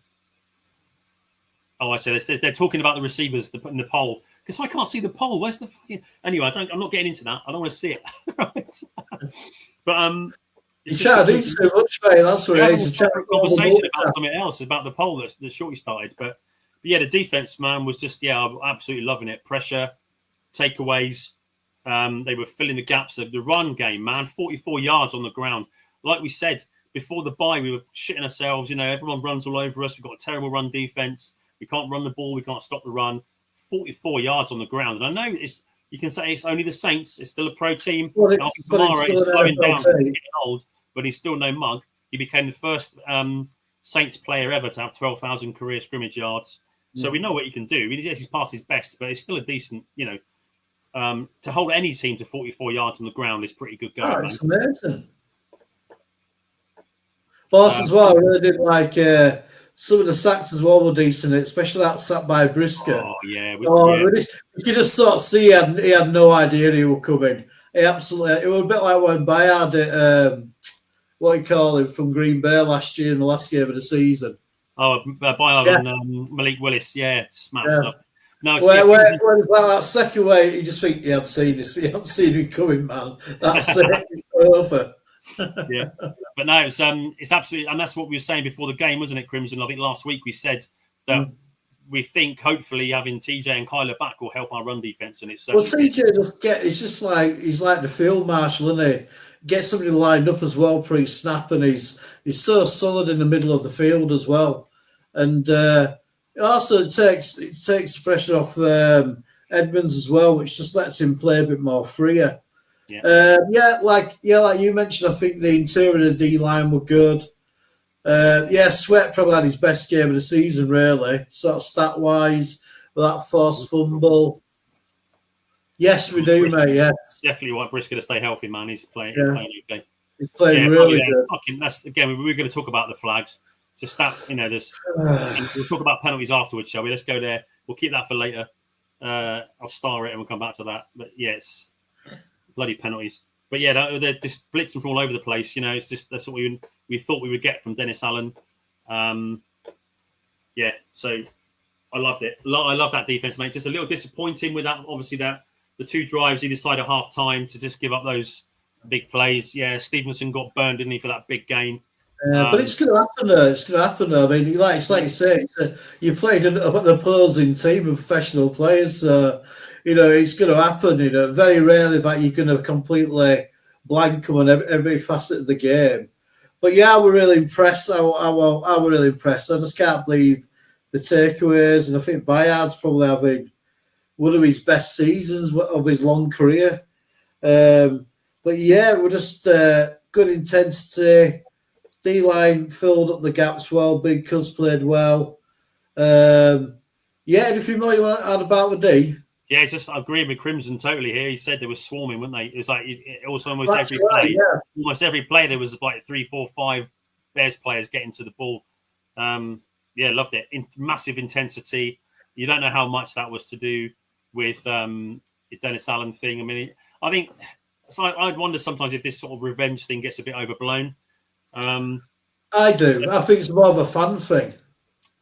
Oh, I said they're talking about the receivers. They're putting the poll. Because I can't see the poll. Where's the fucking... Anyway, I'm not getting into that. I don't want to see it. Right? But... You can't do so much, mate. That's what it is. A conversation about something else, about the poll that Shorty started. But yeah, the defense, man, was just, I'm absolutely loving it. Pressure, takeaways. They were filling the gaps of the run game, man. 44 yards on the ground. Like we said, before the bye, we were shitting ourselves. Everyone runs all over us. We've got a terrible run defense. We can't run the ball. We can't stop the run. 44 yards on the ground. And I know you can say it's only the Saints. It's still a pro team. Kamara is slowing down. He's getting old, but he's still no mug. He became the first Saints player ever to have 12,000 career scrimmage yards. So we know what he can do. He's past his best, but it's still a decent, to hold any team to 44 yards on the ground is pretty good going. It's amazing. Force as well, I really did like some of the sacks as well were decent, especially that sack by Briscoe. Oh, yeah. You could just sort of see he had no idea he would come in. It was a bit like when Bayard did, what do you call him, from Green Bay last year in the last game of the season. Oh, Bayard and Malik Willis, smashed up. No, where that second way, you just think you haven't seen him coming, man. That's it. It's over. Yeah, but no, it's absolutely, and that's what we were saying before the game, wasn't it, Crimson? I think last week we said that we think hopefully having TJ and Kyler back will help our run defense, and it's TJ he's just like he's like the field marshal, isn't he? get somebody lined up as well pre-snap, and he's so solid in the middle of the field as well. And it also takes the pressure off Edmonds as well, which just lets him play a bit more freer. Like you mentioned, I think the interior of the D line were good. Sweat probably had his best game of the season, really, sort of stat wise, with that forced fumble. Yes, we do, mate. Yeah, definitely want Briscoe to stay healthy, man. He's playing okay. He's playing really good. That's again. We're going to talk about the flags. Just that, we'll talk about penalties afterwards, shall we? Let's go there. We'll keep that for later. I'll star it and we'll come back to that. But yeah, it's bloody penalties. But yeah, they're just blitzing from all over the place. It's just that's what we thought we would get from Dennis Allen. So I loved it. I love that defense, mate. Just a little disappointing with that. Obviously, that the 2 drives either side at half time to just give up those big plays. Yeah, Stevenson got burned, didn't he, for that big game? But it's going to happen, though. It's going to happen, though. I mean, like you say, you played an opposing team of professional players. It's going to happen. Very rarely that you're going to completely blank them on every facet of the game. But yeah, we're really impressed. I were really impressed. I just can't believe the takeaways, and I think Bayard's probably having one of his best seasons of his long career. But yeah, we're just good intensity. D-line filled up the gaps well. Big Cuz played well. Anything more you want to add about the D? Yeah, just agreeing with Crimson totally here. He said they were swarming, weren't they? It was like also almost every play. Yeah. Almost every play there was like 3, 4, 5 Bears players getting to the ball. Loved it. Massive intensity. You don't know how much that was to do with the Dennis Allen thing. I mean, I think so. I'd wonder sometimes if this sort of revenge thing gets a bit overblown. I do. I think it's more of a fun thing.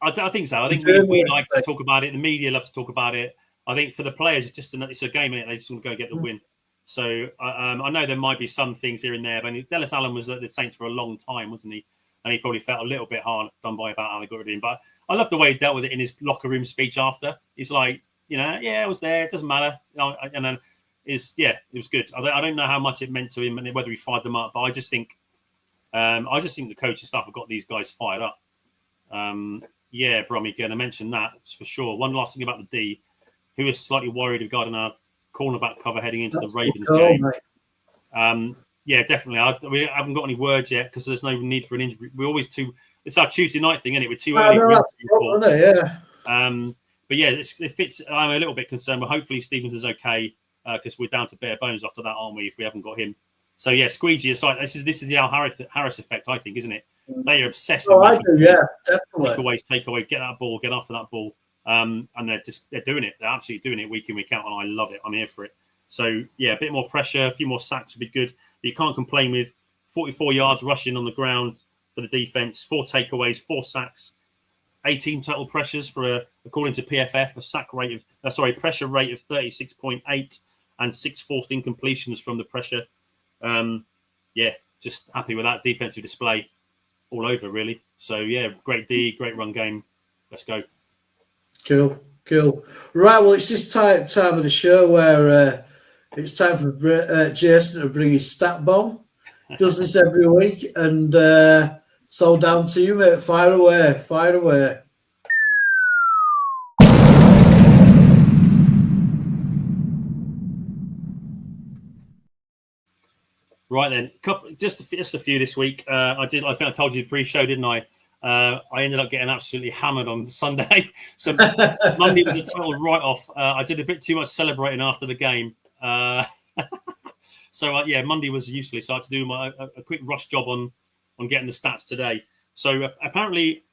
I think so. I think we like to talk about it. The media love to talk about it. I think for the players, it's a game in it. They just want to go get the win. So I know there might be some things here and there, but Dennis Allen was at the Saints for a long time, wasn't he? And he probably felt a little bit hard done by about how they got rid of him. But I love the way he dealt with it in his locker room speech after. He's like, I was there. It doesn't matter. And then it was good. I don't know how much it meant to him and whether he fired them up, but I just think the coaching staff have got these guys fired up. Brommy, again, I mentioned that for sure. One last thing about the D, who is slightly worried regarding our cornerback cover heading into the Ravens game. Definitely. We haven't got any words yet because there's no need for an injury. It's our Tuesday night thing, isn't it? We're too early for injury reports. But yeah, it fits. I'm a little bit concerned, but hopefully Stevens is okay because we're down to bare bones after that, aren't we? If we haven't got him. So yeah, squeegee aside, this is the Al Harris effect, I think, isn't it? They are obsessed with definitely. Takeaway, get that ball, get after that ball. And they're doing it. They're absolutely doing it week in, week out, and I love it. I'm here for it. So yeah, a bit more pressure, a few more sacks would be good. But you can't complain with 44 yards rushing on the ground for the defense, 4 takeaways, 4 sacks, 18 total pressures for according to PFF, pressure rate of 36.8 and 6 forced incompletions from the pressure. Just happy with that defensive display all over, really. So yeah, great D, great run game. Let's go. Cool. Right, well, it's this time of the show where it's time for Jason to bring his stat bomb. Does this every week, and it's all down to you, mate. Fire away. Right then, just a few this week. I think I told you pre-show, didn't I? I ended up getting absolutely hammered on Sunday. So Monday was a total write-off. I did a bit too much celebrating after the game. Monday was useless. So I had to do a quick rush job on getting the stats today. So apparently,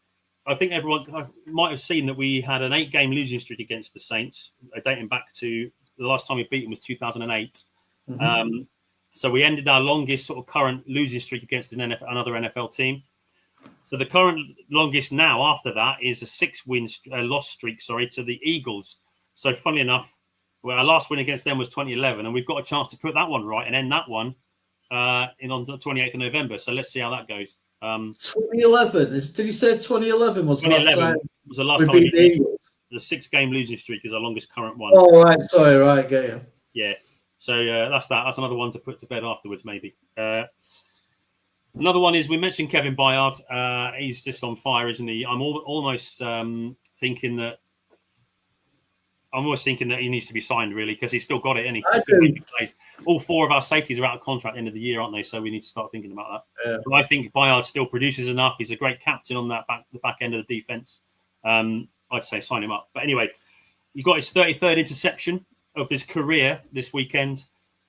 I think everyone might have seen that we had an 8-game losing streak against the Saints, dating back to the last time we beat them was 2008. Mm-hmm. So we ended our longest sort of current losing streak against another NFL team. So the current longest now after that is a 6-win loss streak, to the Eagles. So funny enough, our last win against them was 2011, and we've got a chance to put that one right and end that one on the 28th of November. So let's see how that goes. 2011? Did you say 2011 was 2011 last time? Was the last time we beat the Eagles. The 6-game losing streak is our longest current one. Oh, right. Sorry, right. Get you. Yeah. So that's that. That's another one to put to bed afterwards, maybe. Another one is we mentioned Kevin Byard. He's just on fire, isn't he? I'm almost thinking that he needs to be signed, really, because he's still got it, and he's still making plays. All 4 of our safeties are out of contract at the end of the year, aren't they? So we need to start thinking about that. Yeah. But I think Byard still produces enough. He's a great captain on the back end of the defense. I'd say sign him up. But anyway, he got his 33rd interception of his career this weekend,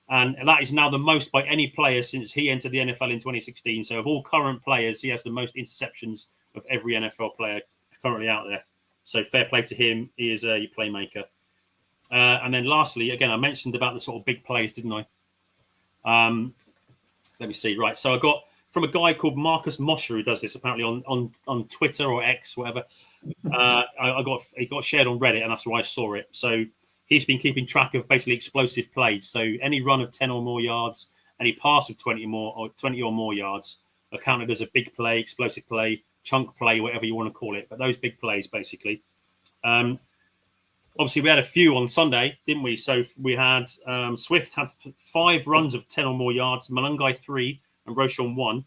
and that is now the most by any player since he entered the NFL in 2016. So of all current players, he has the most interceptions of every NFL player currently out there. So fair play to him. He is a playmaker. And then lastly, again, I mentioned about the sort of big plays, didn't I? Let me see. Right. So I got from a guy called Marcus Mosher, who does this apparently on Twitter or X, whatever. It got shared on Reddit, and that's where I saw it. So he's been keeping track of basically explosive plays. So any run of 10 or more yards, any pass of 20 or more yards are counted as a big play, explosive play, chunk play, whatever you want to call it. But those big plays, basically. Obviously, we had a few on Sunday, didn't we? So we had Swift had 5 runs of 10 or more yards, Malungai 3, and Roschon 1.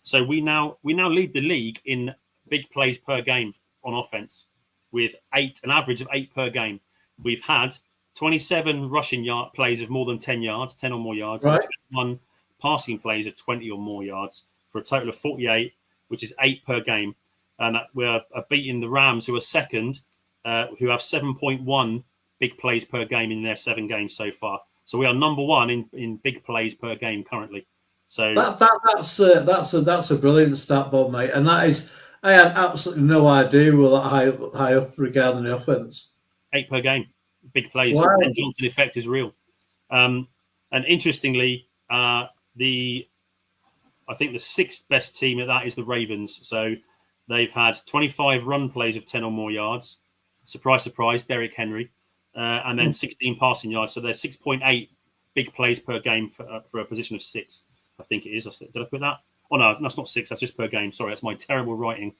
So we now lead the league in big plays per game on offense, with an average of 8 per game. We've had 27 rushing yard plays of more than 10 yards, 10 or more yards, right, and 21 passing plays of 20 or more yards, for a total of 48, which is 8 per game. And we're beating the Rams, who are second, who have 7.1 big plays per game in their 7 games so far. So we are number 1 in big plays per game currently. So that's a brilliant stat, Bob, mate. And that is, I had absolutely no idea we're that high up regarding the offense. 8 per game, big plays. Wow. And Johnson effect is real. And interestingly, I think the 6th best team at that is the Ravens. So they've had 25 run plays of 10 or more yards. Surprise, surprise, Derrick Henry. And then 16 passing yards. So they're 6.8 big plays per game for a position of 6, I think it is. Did I put that? Oh, no, that's not 6. That's just per game. Sorry, that's my terrible writing.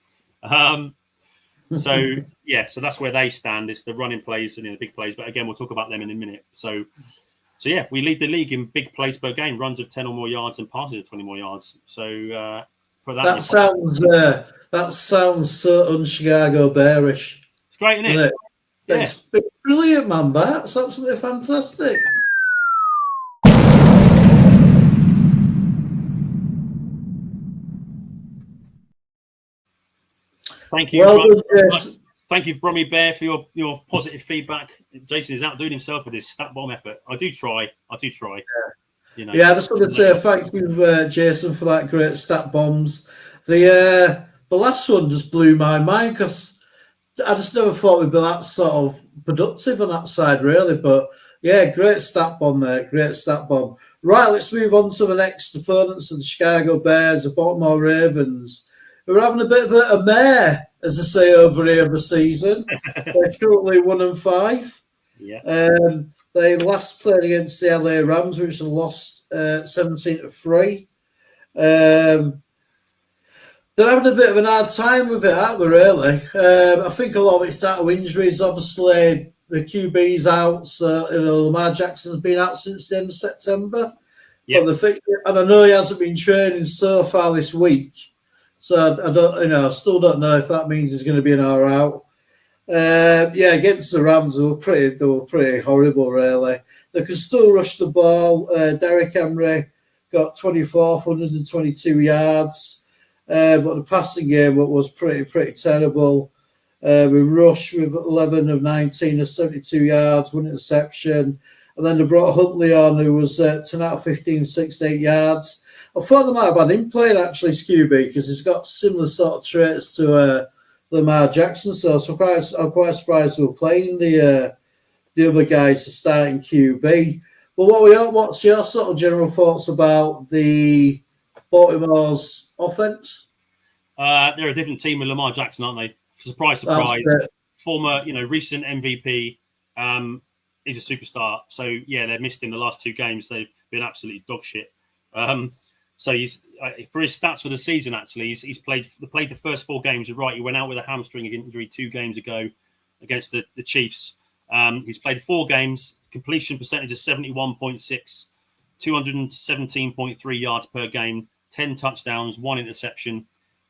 So that's where they stand. It's the running plays and the big plays. But again, we'll talk about them in a minute. So yeah, we lead the league in big plays per game, runs of 10 or more yards and passes of 20 more yards. So put that. That sounds so un-Chicago bearish. It's great, isn't it? Yeah. It's brilliant, man. That's absolutely fantastic. Thank you. Thank you, Brummy Bear, for your positive feedback. Jason is outdoing himself with his stat bomb effort. I do try. Yeah. You know. Yeah, I just want to say thank you, Jason, for that great stat bombs. The last one just blew my mind because I just never thought we'd be that sort of productive on that side, really. But yeah, great stat bomb, mate. Great stat bomb. Right, let's move on to the next opponents of the Chicago Bears, the Baltimore Ravens. We're having a bit of a mare, as I say, over here the season. They're currently 1-5. Yeah. They last played against the LA Rams, which they lost 17-3. They're having a bit of an hard time with it, aren't they, really? I think a lot of it's down to injuries. Obviously, the QB's out. So, Lamar Jackson's been out since the end of September. Yeah. But and I know he hasn't been training so far this week. So I don't, I still don't know if that means he's going to be an hour out. Against the Rams, they were pretty horrible, really. They could still rush the ball. Derrick Henry got 24th, 122 yards. But the passing game was pretty terrible. We rushed with 11 of 19 of 72 yards, 1 interception. And then they brought Huntley on, who was 10 out of 15, 68 yards. I thought they might have had him playing, actually, QB, because he's got similar sort of traits to Lamar Jackson. So I'm quite surprised they were playing the other guys, the starting QB. But what's your sort of general thoughts about the Baltimore's offense? They're a different team with Lamar Jackson, aren't they? Surprise. Former, recent MVP. He's a superstar. So yeah, they've missed him the last 2 games. They've been absolutely dog shit. So he's for his stats for the season. Actually, he's played the first 4 games. You're right. He went out with a hamstring injury 2 games ago against the Chiefs. He's played 4 games, completion percentage of 71.6, 217.3 yards per game, 10 touchdowns, 1 interception,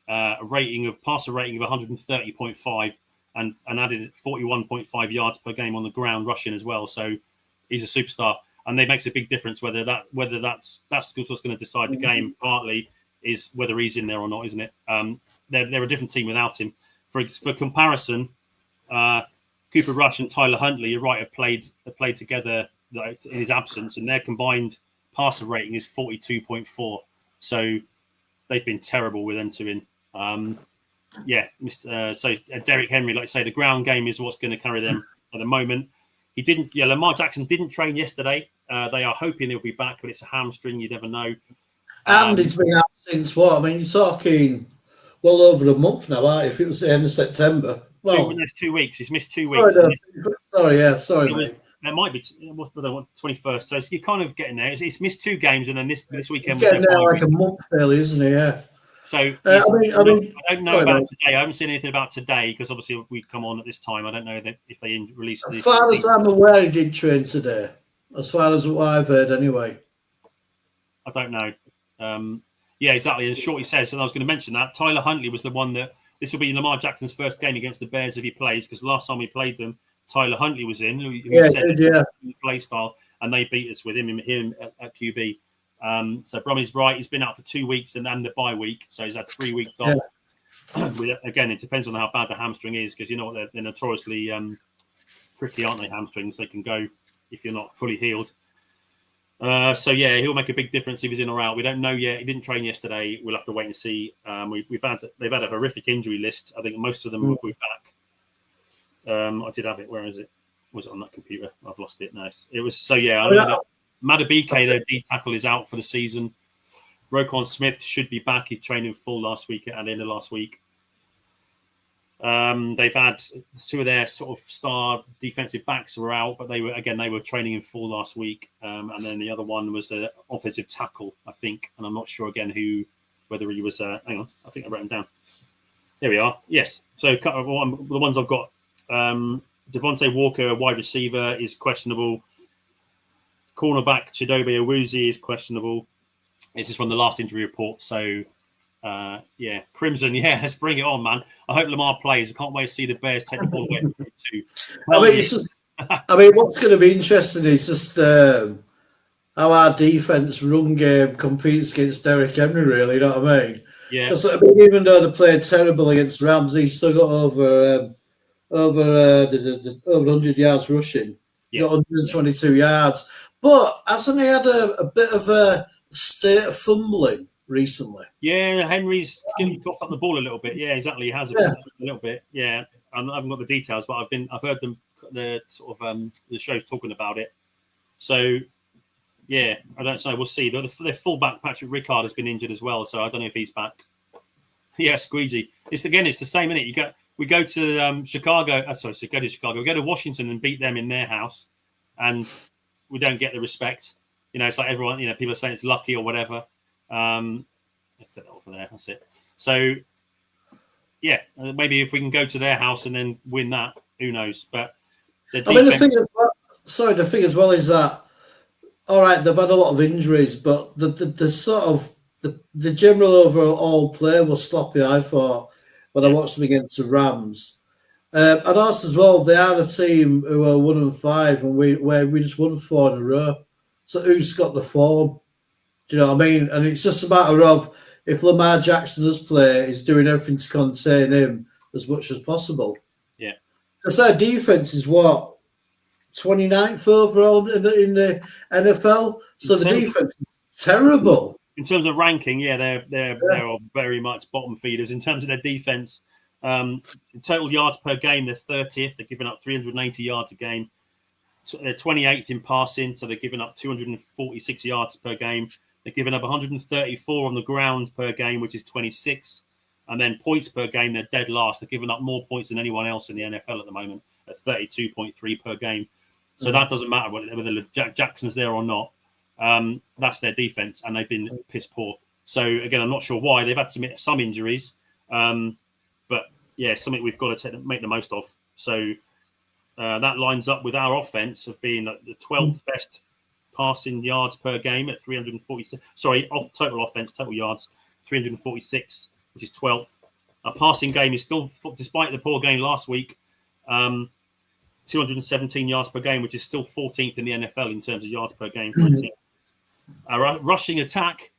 a passer rating of 130.5, and added 41.5 yards per game on the ground rushing as well. So he's a superstar, and it makes a big difference whether that's what's going to decide the game. Partly is whether he's in there or not, isn't it? They're a different team without him. For comparison, Cooper Rush and Tyler Huntley, you're right, have played together in his absence, and their combined passer rating is 42.4. So they've been terrible with them two in. So Derrick Henry, like I say, the ground game is what's going to carry them at the moment. Lamar Jackson didn't train yesterday. They are hoping he'll be back, but it's a hamstring. You never know. And he's been out since what? I mean, you're talking well over a month now, aren't you? If it was the end of September. Well, it's 2 weeks. He's missed 2 weeks. Sorry. It might be 21st. So you're kind of getting there. He's missed 2 games, and then this weekend was getting there like a month early, isn't he? Yeah. So I don't know about today. I haven't seen anything about today because obviously we come on at this time. I don't know if they release this. As far as I'm aware, he did train today. As far as what I've heard, anyway. I don't know. Yeah, exactly. And Shorty says, and I was going to mention that Tyler Huntley was the one that this will be Lamar Jackson's first game against the Bears if he plays, because last time we played them, Tyler Huntley was in. Play style, and they beat us with him at QB. So Brummy's right. He's been out for 2 weeks and the bye week, so he's had 3 weeks off. Again, it depends on how bad the hamstring is, because you know what, they're notoriously tricky, aren't they? Hamstrings, they can go if you're not fully healed. He'll make a big difference if he's in or out. We don't know yet. He didn't train yesterday. We'll have to wait and see. They've had a horrific injury list. I think most of them will be back. I did have it. Where is it? Was it on that computer? I've lost it. Nice. It was. I know that Madubuike, their D tackle, is out for the season. Roquan Smith should be back. He trained in full last week at the end of last week. They've had 2 of their sort of star defensive backs were out, but they were training in full last week. And then the other one was the offensive tackle, I think. And I'm not sure again whether he was. Hang on, I think I wrote him down. There we are. Yes. So the ones I've got. Devontae Walker, wide receiver, is questionable. Cornerback Chidobe Awuzie is questionable. It is from the last injury report. So, Crimson, let's bring it on, man. I hope Lamar plays. I can't wait to see the Bears take the ball away from him too. What's going to be interesting is just how our defense run game competes against Derrick Henry, really, you know what I mean? Yeah. Because even though they played terrible against Rams, he's still got over 100 yards rushing. Got 122 yards. But hasn't he had a bit of a state of fumbling recently? Yeah, Henry's getting coughed up the ball a little bit. Yeah, exactly. He has a little bit. Yeah, I haven't got the details, but I've heard the sort of the shows talking about it. So yeah, I don't know. We'll see. Their fullback Patrick Ricard has been injured as well, so I don't know if he's back. Yeah, squeegee. It's the same, isn't it? We go to Chicago. We go to Washington and beat them in their house, and we don't get the respect. It's like everyone. People are saying it's lucky or whatever. Let's take that off of there. That's it. So, yeah, maybe if we can go to their house and then win that, who knows? But the thing as well is that, all right, they've had a lot of injuries, but the sort of the general overall play was sloppy, I thought, when I watched them against the Rams. And also as well, they are a team who are 1-5, and we just won 4 in a row. So who's got the form? Do you know what I mean? And it's just a matter of, if Lamar Jackson does play, he's doing everything to contain him as much as possible. Yeah. Because their defense is 29th overall in the NFL. So the defense is terrible. In terms of ranking, they're very much bottom feeders. In terms of their defense, in total yards per game, they're 30th. They're giving up 380 yards a game. So they're 28th in passing, so they're giving up 246 yards per game. They're giving up 134 on the ground per game, which is 26. And then points per game, they're dead last. They're giving up more points than anyone else in the NFL at the moment at 32.3 per game. So that doesn't matter whether Jackson's there or not. That's their defense, and they've been piss poor. So, again, I'm not sure why. They've had some injuries. But, yeah, something we've got to make the most of. So, That lines up with our offense of being the 12th best passing yards per game at 346. Sorry, off total offense, total yards, 346, which is 12th. Our passing game is still, despite the poor game last week, 217 yards per game, which is still 14th in the NFL in terms of yards per game for a team. Our rushing attack,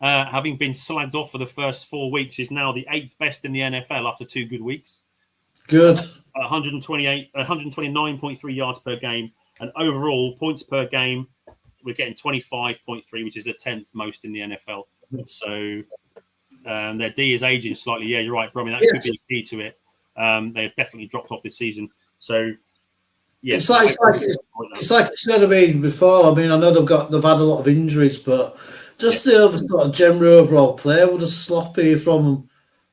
having been slagged off for the first 4 weeks, is now the 8th best in the NFL after 2 good weeks. Good. 129.3 yards per game, and overall points per game, we're getting 25.3, which is the 10th most in the NFL. So their D is aging slightly. Yeah, you're right, Bromley. That could be a key to it. They've definitely dropped off this season. So yeah, it's like you said. I mean, before. I mean, I know they've had a lot of injuries, but just the other sort of general overall play was just sloppy from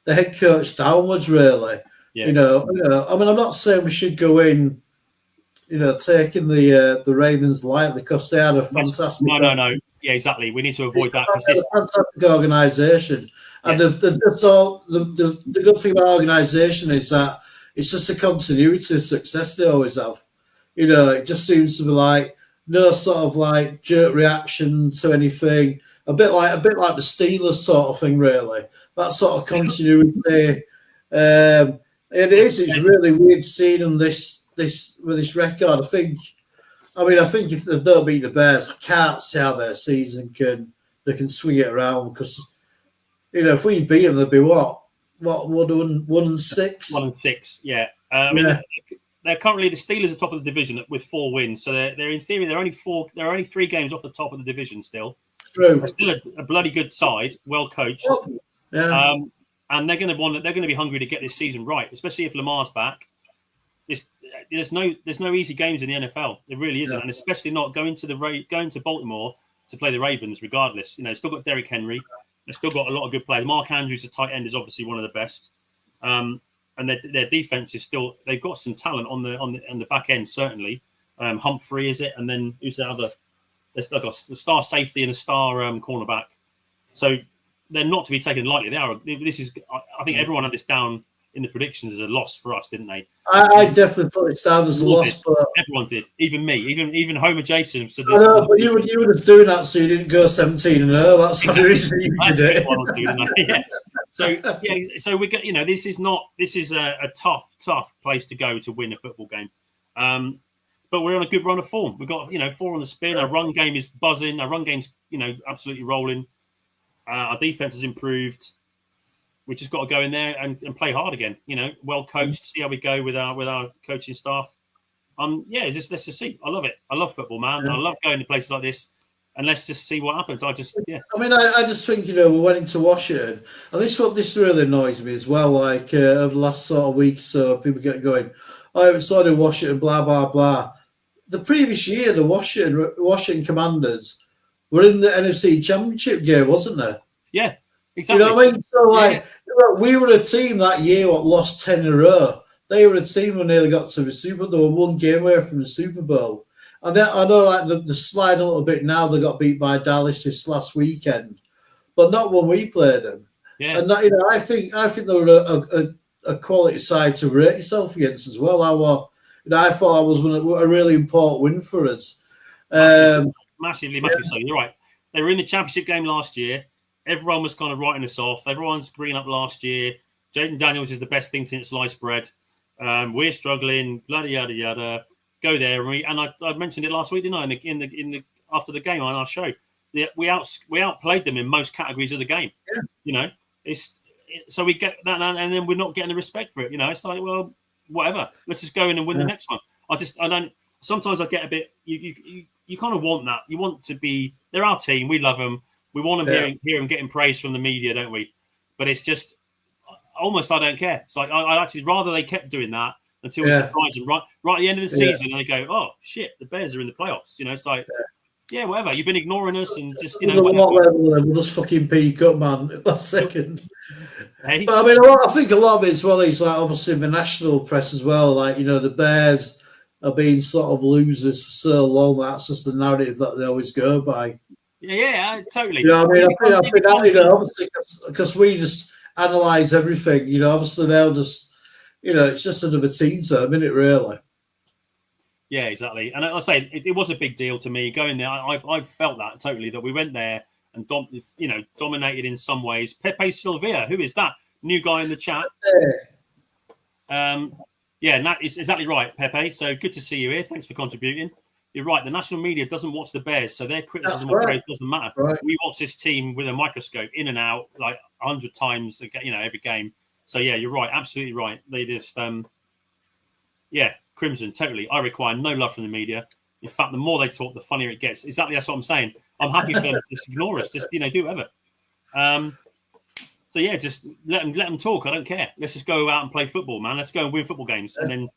the head coach downwards, really. Yeah. You know, I mean, I'm not saying we should go in, taking the Ravens lightly because they had a fantastic. No. Yeah, exactly. We need to avoid that. It's a fantastic organisation, and the good thing about organisation is that it's just a continuity of success they always have. It just seems to be like no sort of like jerk reaction to anything. A bit like the Steelers sort of thing, really. That sort of continuity. It's really weird seeing them with this record. I think if they don't beat the Bears, I can't see how their season can swing it around because if we beat them, they'd be what 1-6. 1-6, yeah. I mean, they're currently the Steelers are top of the division with 4 wins, so they're in theory they're only 3 games off the top of the division still. True. They're still a bloody good side, well coached. Yeah. And they're going to be hungry to get this season right, especially if Lamar's back. There's no easy games in the NFL. There really isn't, and especially not going to Baltimore to play the Ravens. Regardless, still got Derrick Henry. They've still got a lot of good players. Mark Andrews, the tight end, is obviously one of the best. And their defense is still. They've got some talent on the back end certainly. Humphrey is it, and then who's the other? They've got the star safety and a star cornerback. So they're not to be taken lightly. They are. This is. I think everyone had this down in the predictions as a loss for us, didn't they? I definitely put it down as a loss. But everyone did, even me, even Homer Jason. So I know, but you would have done that so you didn't go 17-0. That's the reason you did it. Yeah. So we get. This is a tough place to go to win a football game. But we're on a good run of form. We've got 4 on the spin. Our run game is buzzing. Our run game's absolutely rolling. Our defense has improved. We just got to go in there and play hard again. Well coached. See how we go with our coaching staff. Let's just see. I love it. I love football, man. Yeah. I love going to places like this, and let's just see what happens. I just think we went into Washington, and this really annoys me as well. Like over the last sort of week, so people get going. I saw in Washington, blah blah blah. The previous year, the Washington Commanders were in the NFC Championship game, wasn't there? Yeah. Exactly. You know what I mean? So, we were a team that year what lost 10 in a row. They were a team who nearly got to the Super Bowl. They were 1 game away from the Super Bowl. And then, I know, like the slide a little bit now. They got beat by Dallas this last weekend, but not when we played them. Yeah. And that, I think they were a quality side to rate yourself against as well. I thought that was a really important win for us. Massively. So you're right. They were in the championship game last year. Everyone was kind of writing us off. Everyone's green up last year. Jaden Daniels is the best thing since sliced bread. We're struggling. Bloody yada yada. Go there, and I mentioned it last week, didn't I? In the after the game on our show, we outplayed them in most categories of the game. Yeah. So we get that, and then we're not getting the respect for it. It's like, well, whatever. Let's just go in and win the next one. I don't. Sometimes I get a bit. You kind of want that. You want to be. They're our team. We love them. We want them hear them getting praise from the media, don't we? But it's just almost I don't care. It's like I'd actually rather they kept doing that until we surprise them right at the end of the season, and they go, "Oh shit, the Bears are in the playoffs." It's like, whatever. You've been ignoring us, and just we'll just fucking peak up, man. Last second. Hey? But I mean, I think a lot of it as well is like obviously the national press as well. Like the Bears are being sort of losers for so long. That's just the narrative that they always go by. Yeah, totally. I think that, obviously, because we just analyse everything. Obviously they'll just, it's just another team term, isn't it? Really. Yeah, exactly. And I say it was a big deal to me going there. I felt that totally, that we went there and dominated in some ways. Pepe Silvia, who is that new guy in the chat? Yeah, that is exactly right, Pepe. So good to see you here. Thanks for contributing. You're right. The national media doesn't watch the Bears, so their criticism of praise doesn't matter. Right. We watch this team with a microscope, in and out, like 100 times, every game. So yeah, you're right. Absolutely right. They just, Crimson, totally. I require no love from the media. In fact, the more they talk, the funnier it gets. Exactly, that's what I'm saying. I'm happy for them to just ignore us. Just do whatever. So yeah, just let them talk. I don't care. Let's just go out and play football, man. Let's go and win football games, and then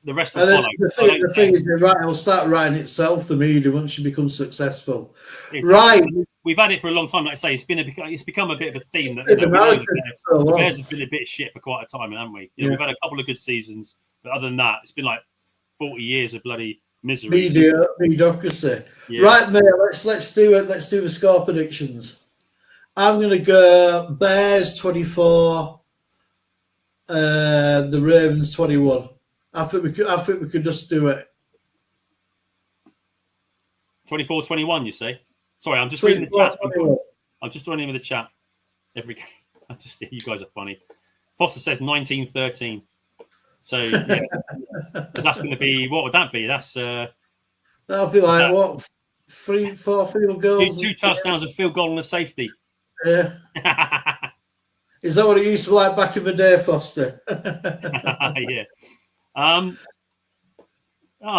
the rest will follow. The thing is, it'll start writing itself. The media once you become successful, exactly. Right? We've had it for a long time. Like I say, it's become a bit of a theme that the Bears have been a bit shit for quite a time, haven't we? We've had a couple of good seasons, but other than that, it's been like 40 years of bloody misery. Mediocrity. Yeah. Right, mate. Let's do it. Let's do the score predictions. I'm going to go Bears 24, the Ravens 21. I think we could just do it. 24-21, you say? Sorry, I'm just reading the chat. I'm just joining in with the chat. Every game. You guys are funny. Foster says 19-13. So yeah, that's going to be, what would that be? That's that'll be like what, 3-4 field goals, two touchdowns, a field goal, and a safety. Yeah. Is that what it used to be like back in the day, Foster? Yeah.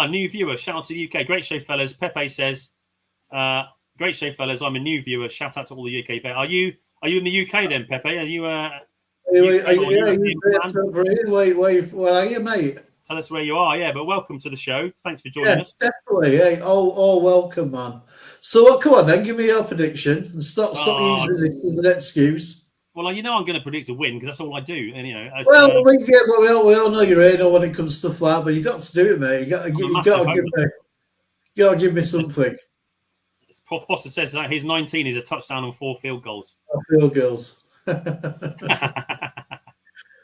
New viewer. Shout out to the UK. Great show, fellas. Pepe says, great show, fellas. I'm a new viewer. Shout out to all the UK. Are you in the UK then, Pepe? Are you? Where are you, mate? Tell us where you are. Yeah, but welcome to the show. Thanks for joining us. Definitely. Hey, all welcome, man. So, come on then, give me your prediction and stop using this as an excuse. Well, I'm going to predict a win because that's all I do. And we all know you're anal when it comes to stuff like that, but you got to do it, mate. You got to give me something. Foster says that his 19 is a touchdown and 4 field goals. 4 field goals.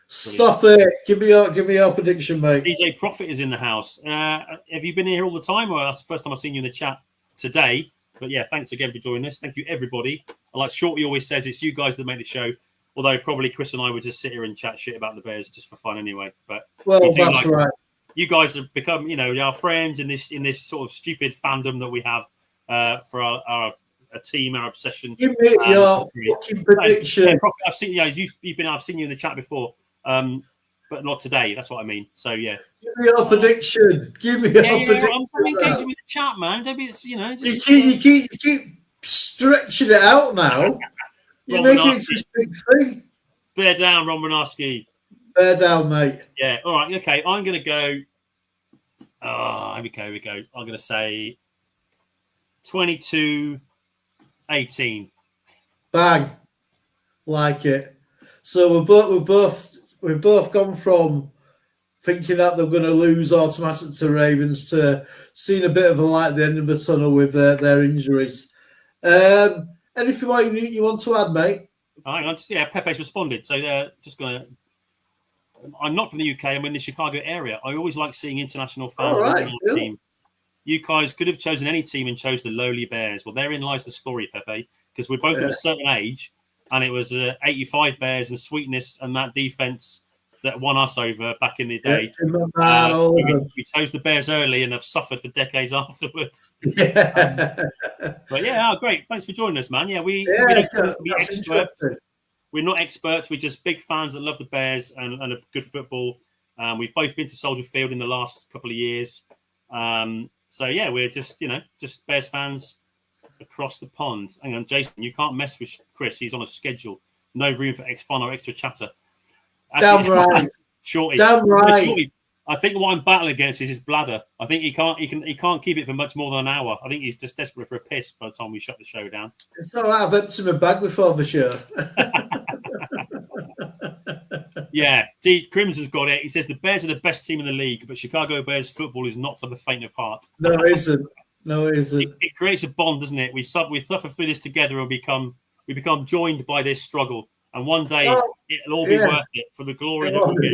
Stop it! Give me your prediction, mate. DJ Profit is in the house. Have you been here all the time, or that's the first time I've seen you in the chat today? But yeah, thanks again for joining us. Thank you, everybody. Like Shorty always says, it's you guys that make the show. Although probably Chris and I would just sit here and chat shit about the Bears just for fun anyway. But that's right. You guys have become, our friends in this sort of stupid fandom that we have for our team, our obsession. Give me your fucking prediction. Yeah, I've seen I've seen you in the chat before, but not today. That's what I mean. So yeah. Give me your prediction. Give me your prediction. I'm engaging with the chat, man. Don't be, just, you keep stretching it out now. You're making it this big thing. Bear down, Ron Bernarski. Bear down, mate. Yeah. All right. Okay. I'm going to go. Here we go. I'm going to say 22-18. Bang. Like it. So we've both gone from thinking that they're going to lose automatic to Ravens to seeing a bit of a light at the end of the tunnel with their injuries. Anything more you want to add, mate? Pepe's responded. So they're just going to. I'm not from the UK. I'm in the Chicago area. I always like seeing international fans on the team. You guys could have chosen any team and chose the lowly Bears. Well, therein lies the story, Pepe, because we're both of a certain age, and it was 85 Bears and sweetness and that defense that won us over back in the day. We chose the Bears early and have suffered for decades afterwards. Yeah. But yeah, great. Thanks for joining us, man. Yeah, we don't be experts. We're not experts. We're just big fans that love the Bears and a good football. We've both been to Soldier Field in the last couple of years. So yeah, we're just Bears fans across the pond. Hang on, Jason, you can't mess with Chris. He's on a schedule. No room for fun or extra chatter. Damn right, Shorty. Damn right. Shorty, I think what I'm battling against is his bladder. I think he can't keep it for much more than an hour. I think he's just desperate for a piss by the time we shut the show down. It's all right. I've emptied my bag before the show. Yeah, Crimson's got it. He says the Bears are the best team in the league, but Chicago Bears football is not for the faint of heart. No, it isn't. It creates a bond, doesn't it? We suffer through this together and we become joined by this struggle. And one day it'll all be worth it for the glory that we'll get.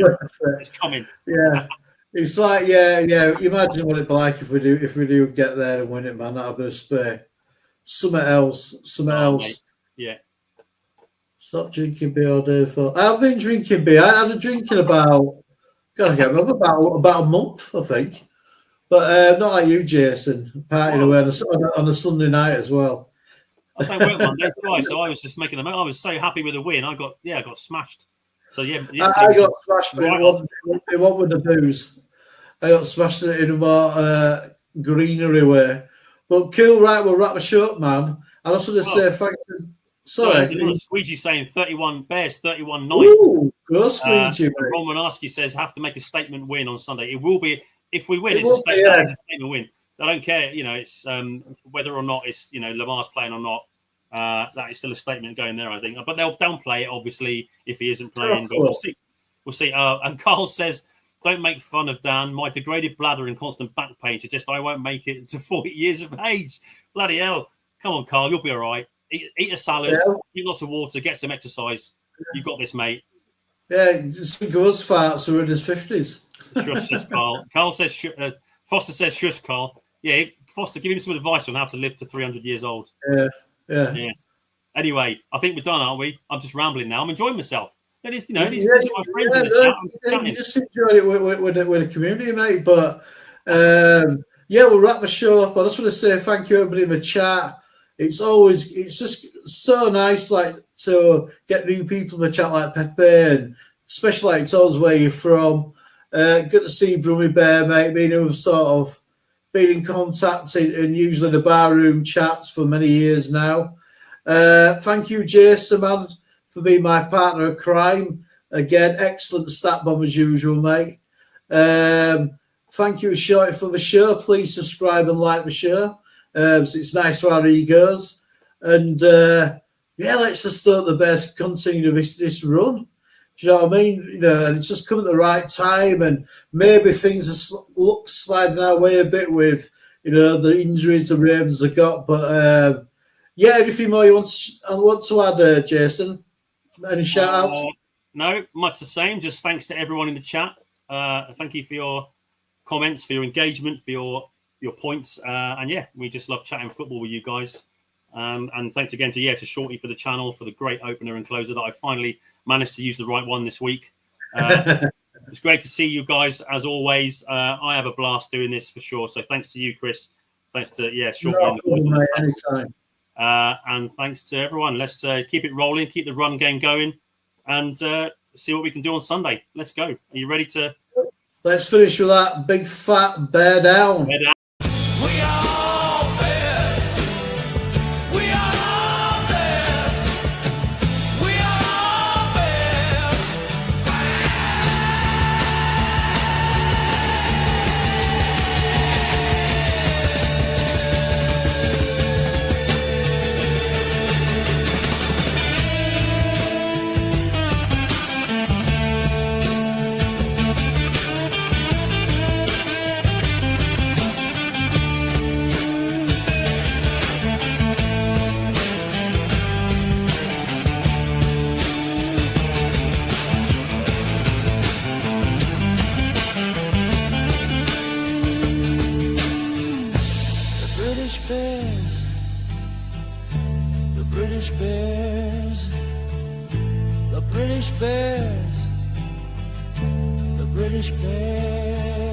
It's coming. Yeah. It's like, yeah. Imagine what it'd be like if we do get there and win it, man. That'd be a spare. Something else. Mate. Yeah. Stop drinking beer all day. I've been drinking beer. I had a drink in about, gotta get remember, about a month, I think. But not like you, Jason, partying away on a Sunday night as well. I don't work Mondays, do I? So I was just making them. I was so happy with the win. I got smashed. So yeah, I got smashed, but it wasn't with the booze. I got smashed in a more greenery way. But cool, right? We'll wrap the show up, man. I just want to say thanks. Sorry, Squeegee saying 31 Bears, 31-9. Ooh, go Squeegee. Ron Monarski says have to make a statement win on Sunday. It will be if we win. It's a statement win. I don't care. It's whether or not it's Lamar's playing or not. That is still a statement going there, I think. But they'll downplay it obviously if he isn't playing. But we'll see. We'll see. And Carl says, "Don't make fun of Dan. My degraded bladder and constant back pain suggest I won't make it to 40 years of age." Bloody hell! Come on, Carl. You'll be all right. Eat a salad, eat lots of water, get some exercise. You've got this, mate. Yeah, just think of us farts who are in his 50s. Shush, says Carl. Carl says, Foster says, shush, Carl. Yeah, Foster, give him some advice on how to live to 300 years old. Yeah. Anyway, I think we're done, aren't we? I'm just rambling now. I'm enjoying myself. That is, my friends in the chat. You just enjoy it with the community, mate. But we'll wrap the show up. I just want to say thank you, everybody in the chat. It's just so nice, like, to get new people in the chat like Pepe, and especially like tells where you're from. Good to see Brummy Bear, mate. Me and him have sort of been in contact and usually the barroom chats for many years now. Thank you, Jason, man, for being my partner of crime. Again, excellent stat bomb as usual, mate. Thank you, Shorty, for the show. Please subscribe and like the show. So it's nice for our egos. And let's just hope the Bears continue this run. Do you know what I mean? And it's just come at the right time, and maybe things are sliding our way a bit with, the injuries the Ravens have got. But anything more you want to add, Jason? Any shout outs? No, much the same. Just thanks to everyone in the chat. Thank you for your comments, for your engagement, for your points, and we just love chatting football with you guys. And thanks again to Shorty for the channel, for the great opener and closer that I finally managed to use the right one this week. It's great to see you guys as always. I have a blast doing this for sure. So thanks to you, Chris. Thanks to Shorty. Anytime. And thanks to everyone. Let's keep it rolling, keep the run game going, and see what we can do on Sunday. Let's go. Are you ready to? Let's finish with that big fat bear down. Bear down. We are Bears. We are Bears. We are Bears. The British Bears.